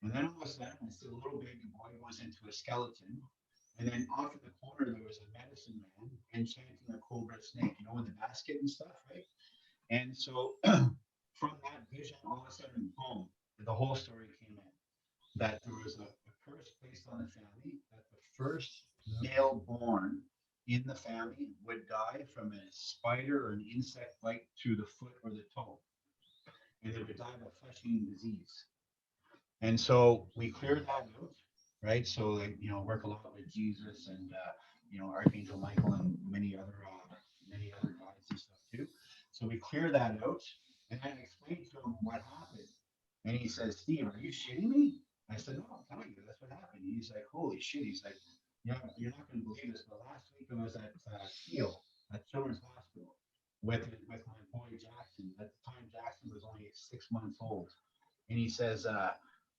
And then all of a sudden, I see the little baby boy goes into a skeleton. And then off in the corner, there was a medicine man enchanting a cobra snake, in the basket and stuff, right? And so from that vision, all of a sudden, boom, the whole story came in. That there was a curse placed on the family, that the first male born in the family would die from a spider or an insect bite to the foot or the toe. And they would die of a flesh-eating disease. And so we cleared that out, right? So like, work a lot with Jesus and Archangel Michael and many other guides and stuff too. So we clear that out, and I explained to him what happened. And he says, "Steve, are you shitting me?" I said, "No, I'm telling you, that's what happened." He's like, "Holy shit." He's like, you're not going to believe this, but last week I was at Kiel, at Children's Hospital, with my boy Jackson. At the time, Jackson was only 6 months old. And he says,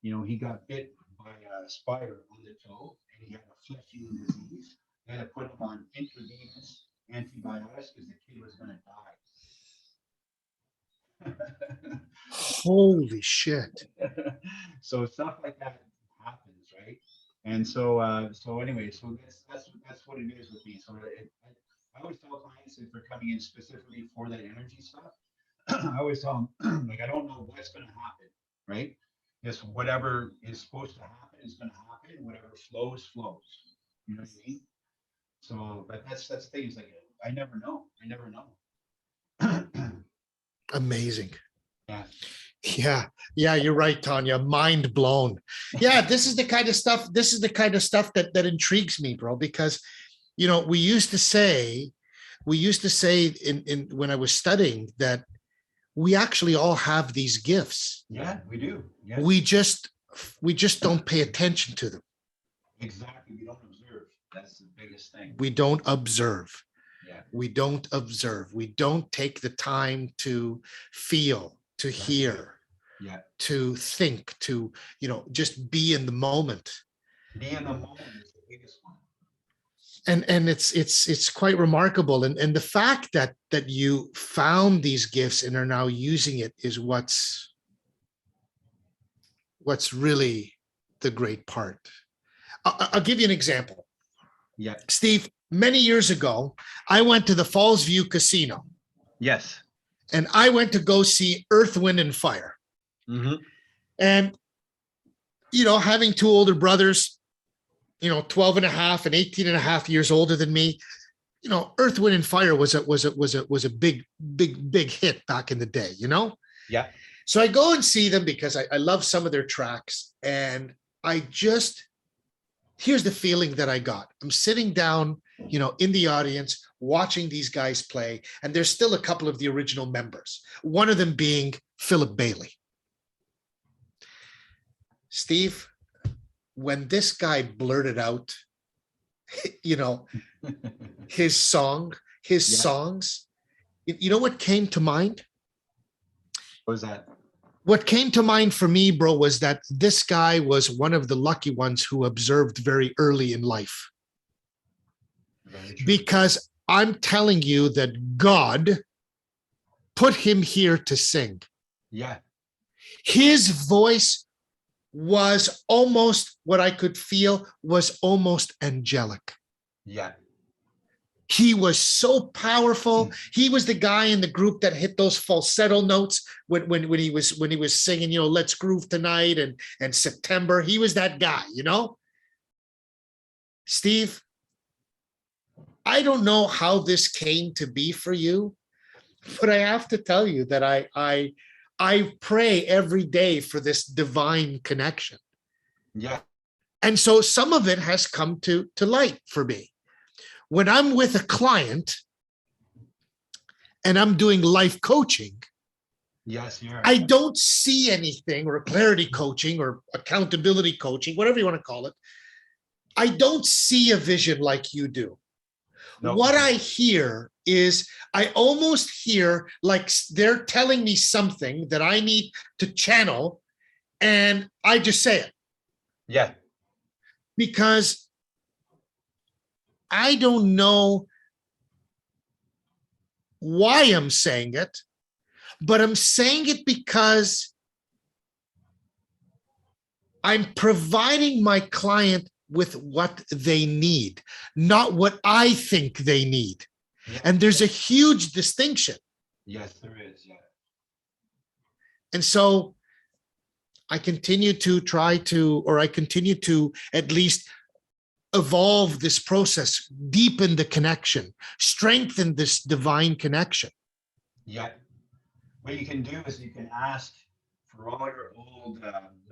he got bit by a spider on the toe, and he had a flesh-eating disease. They had to put him on intravenous antibiotics because the kid was going to die. Holy shit. So stuff like that happens, right? And so anyway, so that's what it is with me. So I always tell clients if they're coming in specifically for that energy stuff, I always tell them like I don't know what's going to happen, right? Just whatever is supposed to happen is going to happen. Whatever flows, flows. You know what I mean? So, but that's things like I never know. I never know. Amazing. Yeah. Yeah, you're right, Tanya. Mind blown. Yeah, this is the kind of stuff. This is the kind of stuff that intrigues me, bro. Because we used to say in when I was studying that we actually all have these gifts. Yeah, we do. Yes. We just don't pay attention to them. Exactly. We don't observe. That's the biggest thing. We don't observe. Yeah. We don't observe. We don't take the time to feel, to hear, to think, to just be in the moment. Be in the moment is the biggest one. And it's quite remarkable. And the fact that you found these gifts and are now using it is what's really the great part. I'll give you an example. Yeah. Steve, many years ago, I went to the Falls View Casino. Yes. And I went to go see Earth, Wind, and Fire. Mm-hmm. And, having two older brothers, 12 and a half and 18 and a half years older than me, Earth, Wind, and Fire was a big hit back in the day, Yeah. So I go and see them because I love some of their tracks. And here's the feeling that I got. I'm sitting down, in the audience, watching these guys play. And there's still a couple of the original members, one of them being Philip Bailey. Steve, when this guy blurted out, his songs, You know what came to mind? What was that? What came to mind for me, bro, was that this guy was one of the lucky ones who observed very early in life. Very true. Because I'm telling you that God put him here to sing. Yeah. His voice was almost what I could feel was almost angelic. Yeah. He was so powerful. He was the guy in the group that hit those falsetto notes when he was singing, you know, let's groove tonight and September. He was that guy, you know. Steve, I don't know how this came to be for you, but I have to tell you that I pray every day for this divine connection. Yeah. And so some of it has come to light for me. When I'm with a client and I'm doing life coaching, Yes, you're. I don't see anything, or clarity coaching or accountability coaching, whatever you want to call it. I don't see a vision like you do. Nope. What I hear is I almost hear like they're telling me something that I need to channel, and I just say it. Yeah. Because I don't know why I'm saying it, but I'm saying it because I'm providing my client with what they need, not what I think they need. Yeah. And there's a huge distinction. Yes, there is. Yeah. And so I continue to I continue to at least evolve this process, deepen the connection, strengthen this divine connection. Yeah. What you can do is you can ask for all your old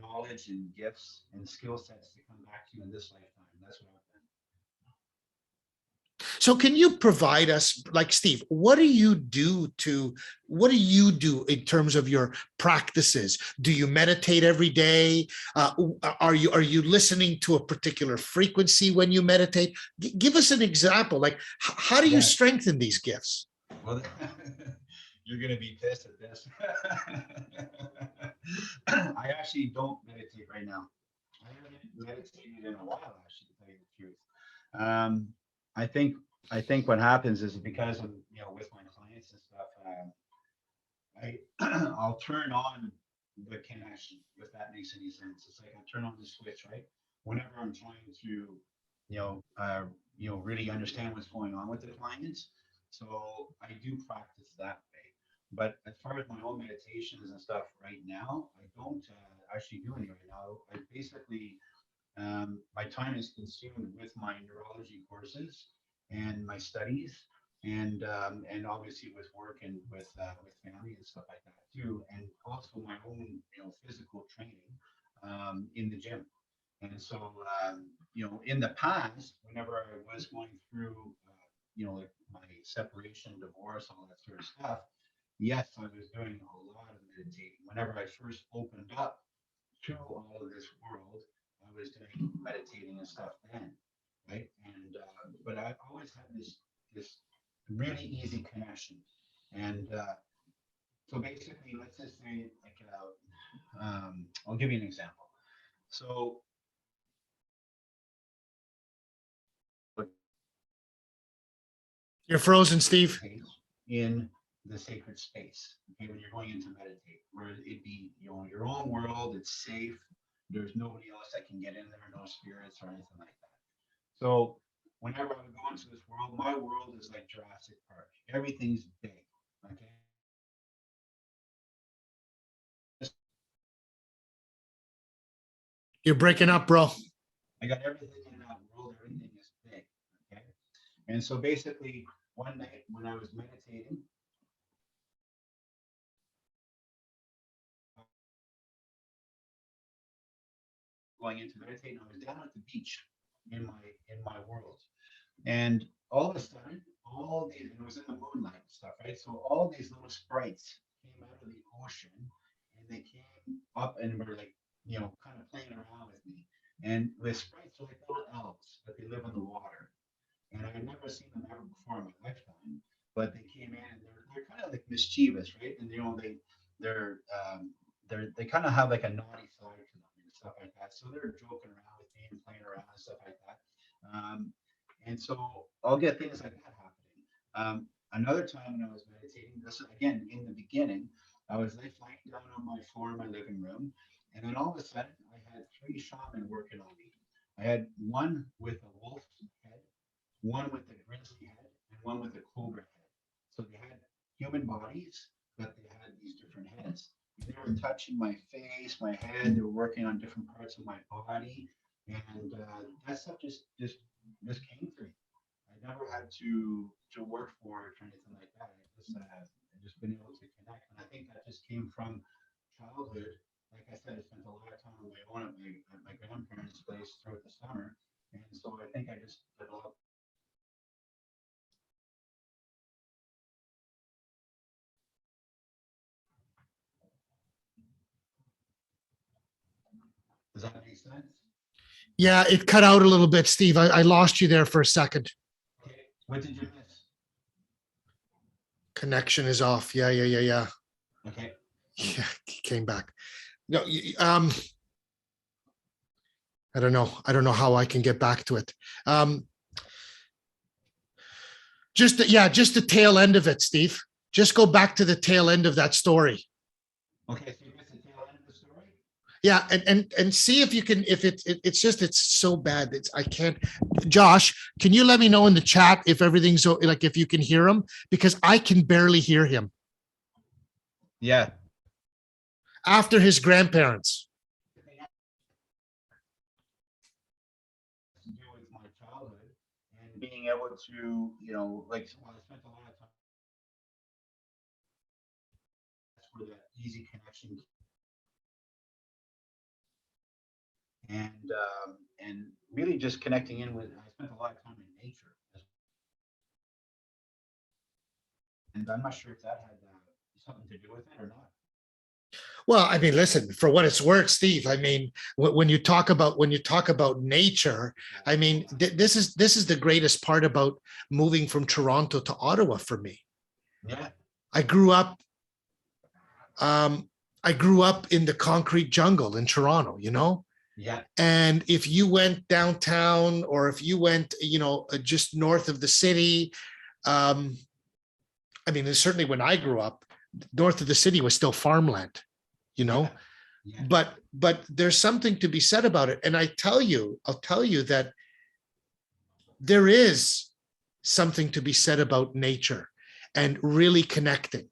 knowledge and gifts and skill sets to come back to you in this lifetime. That's what I've done. So can you provide us, like Steve, what do you do in terms of your practices? Do you meditate every day? Are you listening to a particular frequency when you meditate? Give us an example. Like, how do you strengthen these gifts? Well, you're going to be pissed at this. I actually don't meditate right now. I haven't meditated in a while, actually, to tell you the truth. I think what happens is because of, with my clients and stuff, I'll turn on the connection, if that makes any sense. It's like I turn on the switch, right? Whenever I'm trying to, really understand what's going on with the clients. So I do practice that way. But as far as my own meditations and stuff right now, I don't actually do any right now. I basically, my time is consumed with my neurology courses and my studies, and obviously with work and with family and stuff like that too, and also my own physical training in the gym. And so in the past, whenever I was going through like my separation, divorce, all that sort of stuff, yes, I was doing a lot of meditating. Whenever I first opened up to all of this world, I was doing meditating and stuff then, right? And but I always had this really easy connection, and so basically, let's just say like I'll give you an example. So You're frozen, Steve. in the sacred space, okay, when you're going into meditate, where it be your own world, it's safe, there's nobody else that can get in there, no spirits or anything like that. So whenever I go into this world, my world is like Jurassic Park. Everything's big, okay? You're breaking up, bro. I got everything in that world, everything is big, okay? And so basically, one night when I was meditating, going into meditating, I was down at the beach in my world. And all of a sudden, all these, and it was in the moonlight and stuff, right? So all these little sprites came out of the ocean and they came up and were like, kind of playing around with me. And the sprites are like little elves, but they live in the water. And I had never seen them ever before in my lifetime. But they came in and they're mischievous, right? And they kind of have like a naughty side to them and stuff like that. So they're joking around with me and playing around and stuff like that. And so I'll get things like that happening. Another time when I was meditating, this again in the beginning, I was like lying down on my floor in my living room, and then all of a sudden I had three shaman working on me. I had one with a wolf head, one with a grizzly head, and one with a cobra head. So they had human bodies, but they had these different heads. And they were touching my face, my head. They were working on different parts of my body, and that stuff just came through. I never had to work for it or anything like that. I just been able to connect, and I think that just came from childhood. Like I said, I spent a lot of time on my own at my grandparents' place throughout the summer, and so I think I just developed. Does that make sense? Yeah, it cut out a little bit, Steve. I lost you there for a second. Okay. What did you miss? Connection is off. Yeah. Okay. Yeah, he came back. No, I don't know. I don't know how I can get back to it. Just the tail end of it, Steve. Just go back to the tail end of that story. Okay. So you missed the tail end of the story? Yeah, and see if you can. If it's so bad that I can't. Josh, can you let me know in the chat if everything's like if you can hear him, because I can barely hear him Yeah. after his grandparents. To do with my childhood and being able to, like, well, I spent a lot of time. That's where that easy connection and really just connecting in with. I spent a lot of time in nature, and I'm not sure if that had something to do with it or not. Well, I mean, listen, for what it's worth, Steve, I mean, when you talk about nature, I mean, this is the greatest part about moving from Toronto to Ottawa for me. Yeah. I grew up in the concrete jungle in Toronto, Yeah. And if you went downtown or if you went, just north of the city, I mean, certainly when I grew up, north of the city was still farmland. Yeah. But there's something to be said about it. And I'll tell you that there is something to be said about nature and really connecting.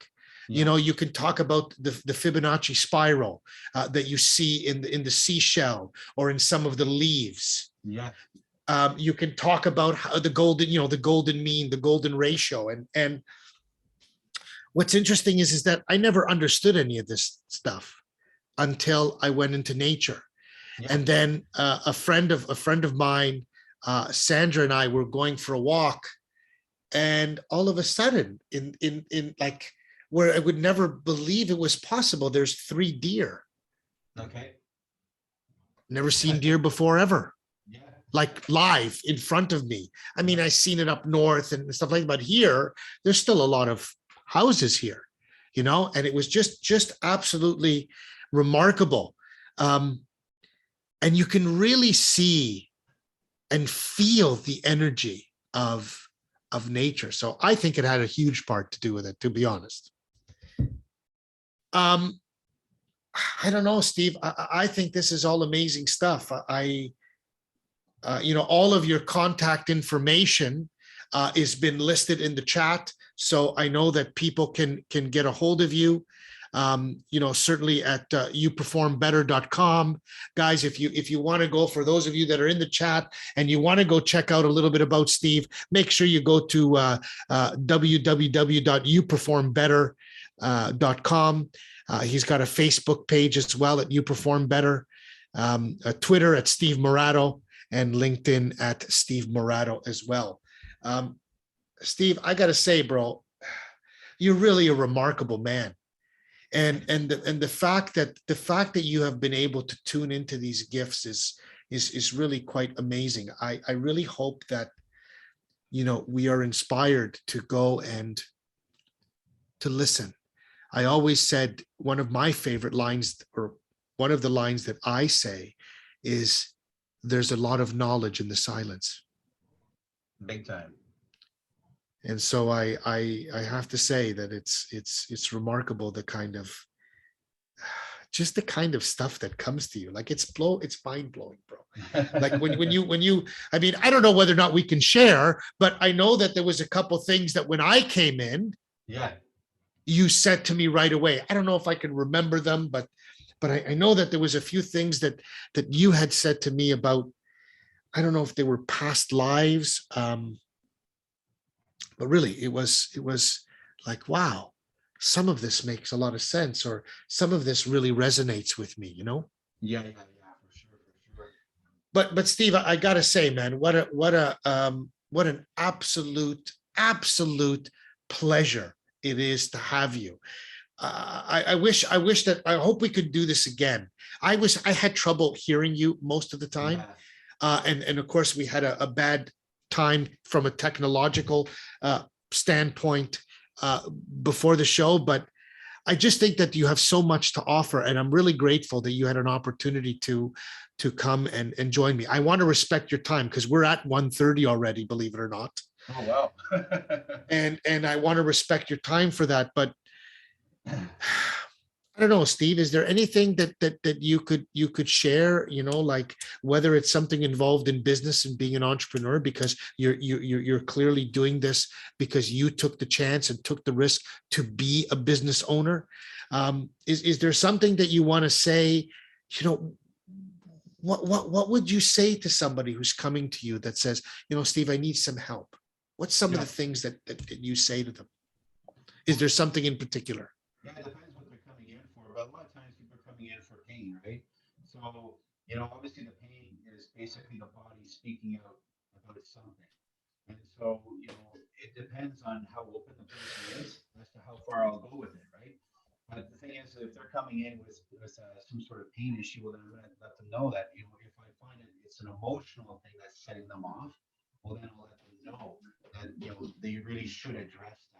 Yeah. You can talk about the Fibonacci spiral that you see in the seashell or in some of the leaves. Yeah. You can talk about how the golden mean, the golden ratio. And what's interesting is that I never understood any of this stuff until I went into nature. Yeah. And then a friend of mine, Sandra, and I were going for a walk, and all of a sudden, in like where I would never believe it was possible, there's 3 deer. Okay. Never seen deer before ever, Yeah. like live in front of me. I mean, I seen it up north and stuff like that, but here, there's still a lot of houses here, and it was just absolutely remarkable. And you can really see and feel the energy of nature. So I think it had a huge part to do with it, to be honest. I don't know, Steve. I think this is all amazing stuff. All of your contact information has been listed in the chat, so I know that people can get a hold of you. Certainly at youperformbetter.com. Guys, if you want to go, for those of you that are in the chat and you want to go check out a little bit about Steve, make sure you go to www.youperformbetter.com. He's got a Facebook page as well at You Perform Better, Twitter at Steve Moratto, and LinkedIn at Steve Moratto as well. Steve, I got to say, bro, you're really a remarkable man. And the fact that you have been able to tune into these gifts is really quite amazing. I really hope that we are inspired to go and to listen. I always said one of my favorite lines, or one of the lines that I say, is there's a lot of knowledge in the silence. Big time. And so I have to say that it's remarkable, the kind of just the kind of stuff that comes to you. Like it's mind blowing, bro. Like when you I mean, I don't know whether or not we can share, but I know that there was a couple things that when I came in, Yeah. you said to me right away. I don't know if I can remember them, but I know that there was a few things that you had said to me about, I don't know if they were past lives. But really it was like, wow, some of this makes a lot of sense, or some of this really resonates with me, you know? Yeah, for sure. But Steve, I gotta say, man, what an absolute pleasure it is to have you. I wish that, I hope we could do this again. I had trouble hearing you most of the time. Yeah. And of course we had a bad time from a technological standpoint before the show, but I just think that you have so much to offer, and I'm really grateful that you had an opportunity to come and join me. I want to respect your time because we're at 1:30 already, believe it or not. Oh, wow. And I want to respect your time for that. But I don't know, Steve, is there anything that you could share, you know, like whether it's something involved in business and being an entrepreneur, because you're clearly doing this because you took the chance and took the risk to be a business owner. Is there something that you want to say, you know, what would you say to somebody who's coming to you that says, you know, Steve, I need some help? What's some of the things that you say to them? Is there something in particular? Yeah, it depends what they're coming in for, but a lot of times people are coming in for pain, right? So, you know, obviously the pain is basically the body speaking out about something. And so, you know, it depends on how open the person is as to how far I'll go with it, right? But the thing is, if they're coming in with some sort of pain issue, well, then I'm going to let them know that, you know, if I find it's an emotional thing that's setting them off, well, then I'll let them know that, you know, they really should address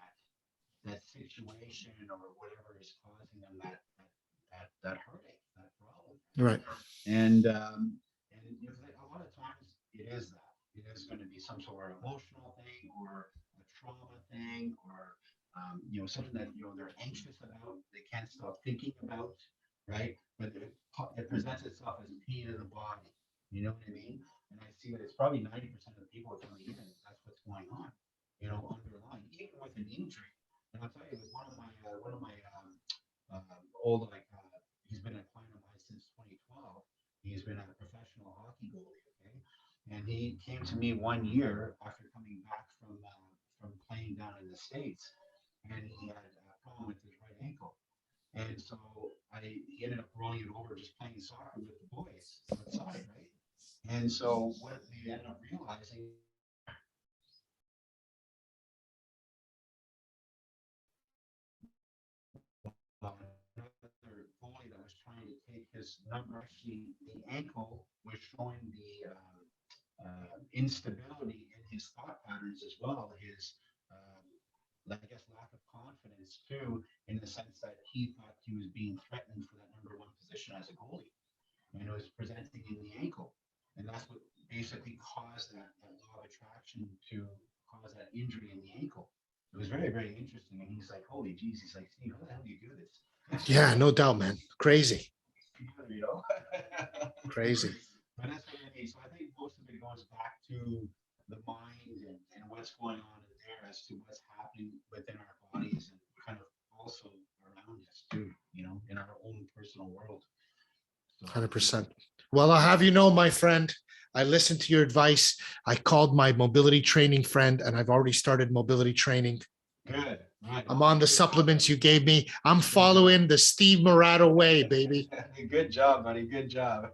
that situation or whatever is causing them that heartache, that problem. Right. And you know, a lot of times it is that it is going to be some sort of emotional thing or a trauma thing or you know, something that, you know, they're anxious about, they can't stop thinking about, right? But it presents itself as pain in the body. You know what I mean? And I see that it's probably 90% of the people coming in, that's what's going on, you know, underlying, even with an injury. And I'll tell you, with one of my old he's been a client of mine since 2012. He's been a professional hockey goalie, okay, and he came to me 1 year after coming back from playing down in the States, and he had a problem with his right ankle, and so he ended up rolling it over just playing soccer with the boys outside, right? And so what we ended up realizing, another goalie that was trying to take his number. Actually, the ankle was showing the instability in his thought patterns as well. His, I guess, lack of confidence too, in the sense that he thought he was being threatened for that number one position as a goalie, and it was presenting in the ankle, and that's what basically caused that law of attraction to cause that injury in the ankle. It was very, very interesting. And he's like, holy geez, he's like, Steve, how the hell do you do this? Yeah, no doubt, man. Crazy. You know? Crazy. But that's what I mean. So I think most of it goes back to the mind and what's going on in there as to what's happening within our bodies and kind of also around us too, you know, in our own personal world. So, 100%. Well, I'll have you know, my friend, I listened to your advice. I called my mobility training friend, and I've already started mobility training. good. Right. I'm on the supplements you gave me. I'm following the Steve Moratto way, baby. Good job, buddy. Good job.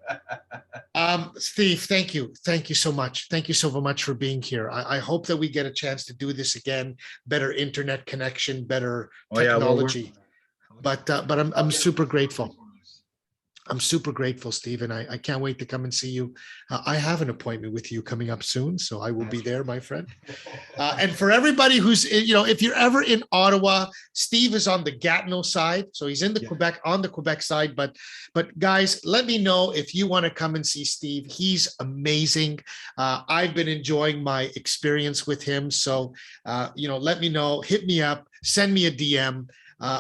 Steve, thank you. Thank you so much. Thank you so much for being here. I hope that we get a chance to do this again. Better internet connection, better technology. But I'm super grateful. I'm super grateful, Steve, and I can't wait to come and see you. I have an appointment with you coming up soon, so I will be there, my friend. And for everybody who's, if you're ever in Ottawa, Steve is on the Gatineau side, so he's in the Quebec side. But guys, let me know if you want to come and see Steve. He's amazing. I've been enjoying my experience with him, so let me know. Hit me up. Send me a DM.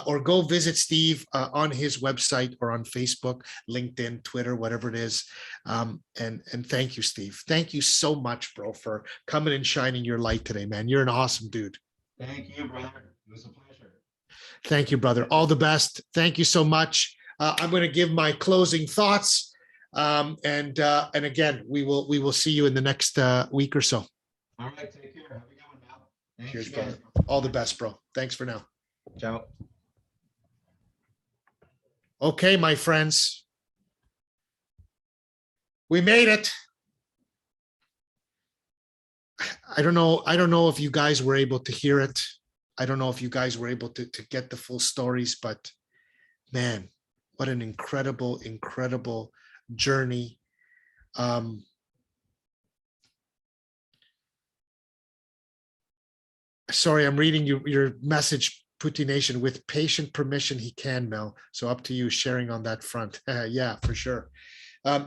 Or go visit Steve on his website or on Facebook, LinkedIn, Twitter, whatever it is. And thank you, Steve. Thank you so much, bro, for coming and shining your light today, man. You're an awesome dude. Thank you, brother. It was a pleasure. Thank you, brother. All the best. Thank you so much. I'm going to give my closing thoughts. And again, we will see you in the next week or so. All right, take care. Have a good one, Mal. Thanks, Cheers, again. brother. All the best, bro. Thanks for now. Ciao. Okay, my friends. We made it. I don't know if you guys were able to hear it. I don't know if you guys were able to get the full stories, but man, what an incredible, incredible journey. Sorry, I'm reading your message, Putti Nation. With patient permission, he can, Mel. So up to you sharing on that front. Yeah, for sure.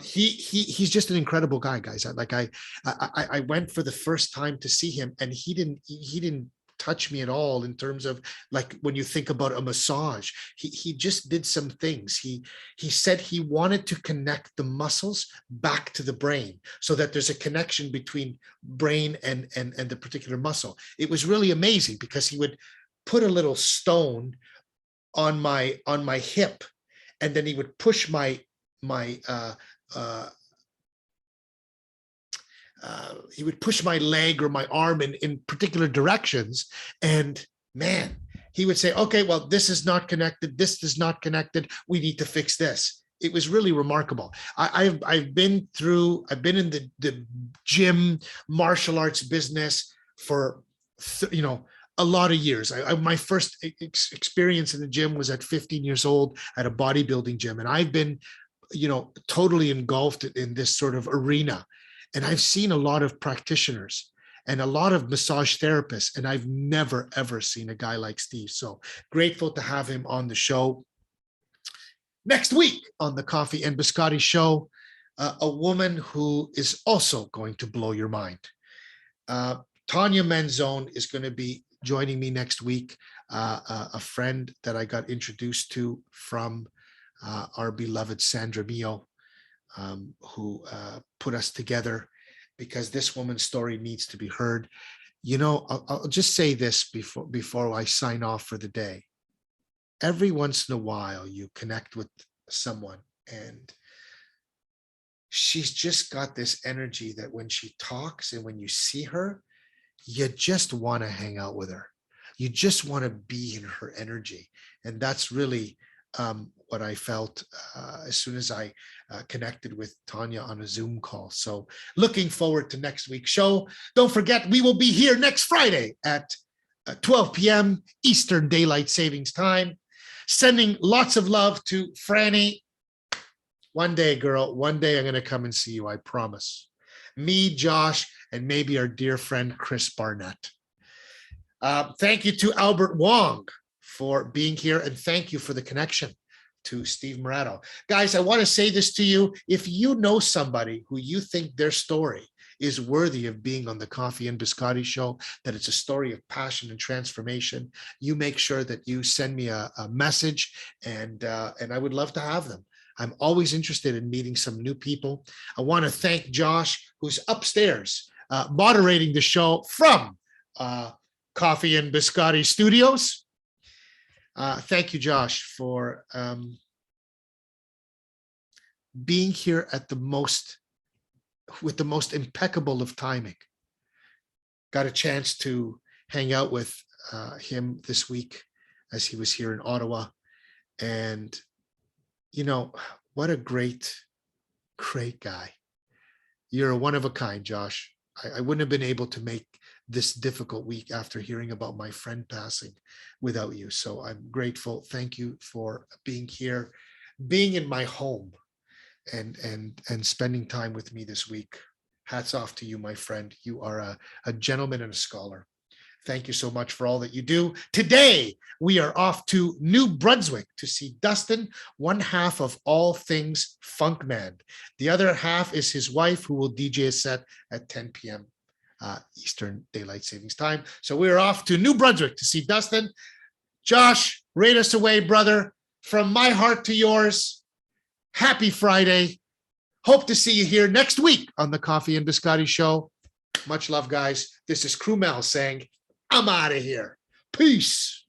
He's just an incredible guy, guys. I went for the first time to see him, and he didn't touch me at all in terms of, like, when you think about a massage. He just did some things. He said he wanted to connect the muscles back to the brain so that there's a connection between brain and the particular muscle. It was really amazing because he would put a little stone on my hip, and then he would push he would push my leg or my arm in particular directions. And man, he would say, okay, well, this is not connected. This is not connected. We need to fix this. It was really remarkable. I've been in the gym martial arts business for, a lot of years. My first experience in the gym was at 15 years old at a bodybuilding gym. And I've been, totally engulfed in this sort of arena. And I've seen a lot of practitioners and a lot of massage therapists, and I've never, ever seen a guy like Steve. So grateful to have him on the show. Next week on the Coffee and Biscotti show, a woman who is also going to blow your mind. Tanya Menzone is going to be joining me next week, a friend that I got introduced to from our beloved Sandra Mio, who put us together, because this woman's story needs to be heard. I'll just say this before I sign off for the day. Every once in a while, you connect with someone, and she's just got this energy that when she talks and when you see her, you just want to hang out with her. You just want to be in her energy. And that's really what I felt as soon as I connected with Tanya on a Zoom call. So looking forward to next week's show. Don't forget, we will be here next Friday at 12 p.m. Eastern Daylight Savings Time. Sending lots of love to Franny. One day, girl, one day I'm going to come and see you, I promise. Me, Josh, and maybe our dear friend, Chris Barnett. Thank you to Albert Wong for being here, and thank you for the connection to Steve Moratto. Guys, I want to say this to you. If you know somebody who you think their story is worthy of being on the Coffee and Biscotti show, that it's a story of passion and transformation, you make sure that you send me a message, and I would love to have them. I'm always interested in meeting some new people. I want to thank Josh, who's upstairs moderating the show from Coffee and Biscotti Studios. Thank you, Josh, for being here with the most impeccable of timing. Got a chance to hang out with him this week as he was here in Ottawa. And, what a great guy. You're a one of a kind, Josh. I wouldn't have been able to make this difficult week after hearing about my friend passing without you. So I'm grateful. Thank you for being here, being in my home. and spending time with me this week. Hats off to you, my friend. You are a gentleman and a scholar. Thank you so much for all that you do. Today, we are off to New Brunswick to see Dustin, one half of All Things Funkman. The other half is his wife, who will DJ a set at 10 p.m. Eastern Daylight Savings Time. So we're off to New Brunswick to see Dustin. Josh, rate us away, brother. From my heart to yours, happy Friday. Hope to see you here next week on the Coffee and Biscotti Show. Much love, guys. This is Crew Mel saying, I'm out of here. Peace.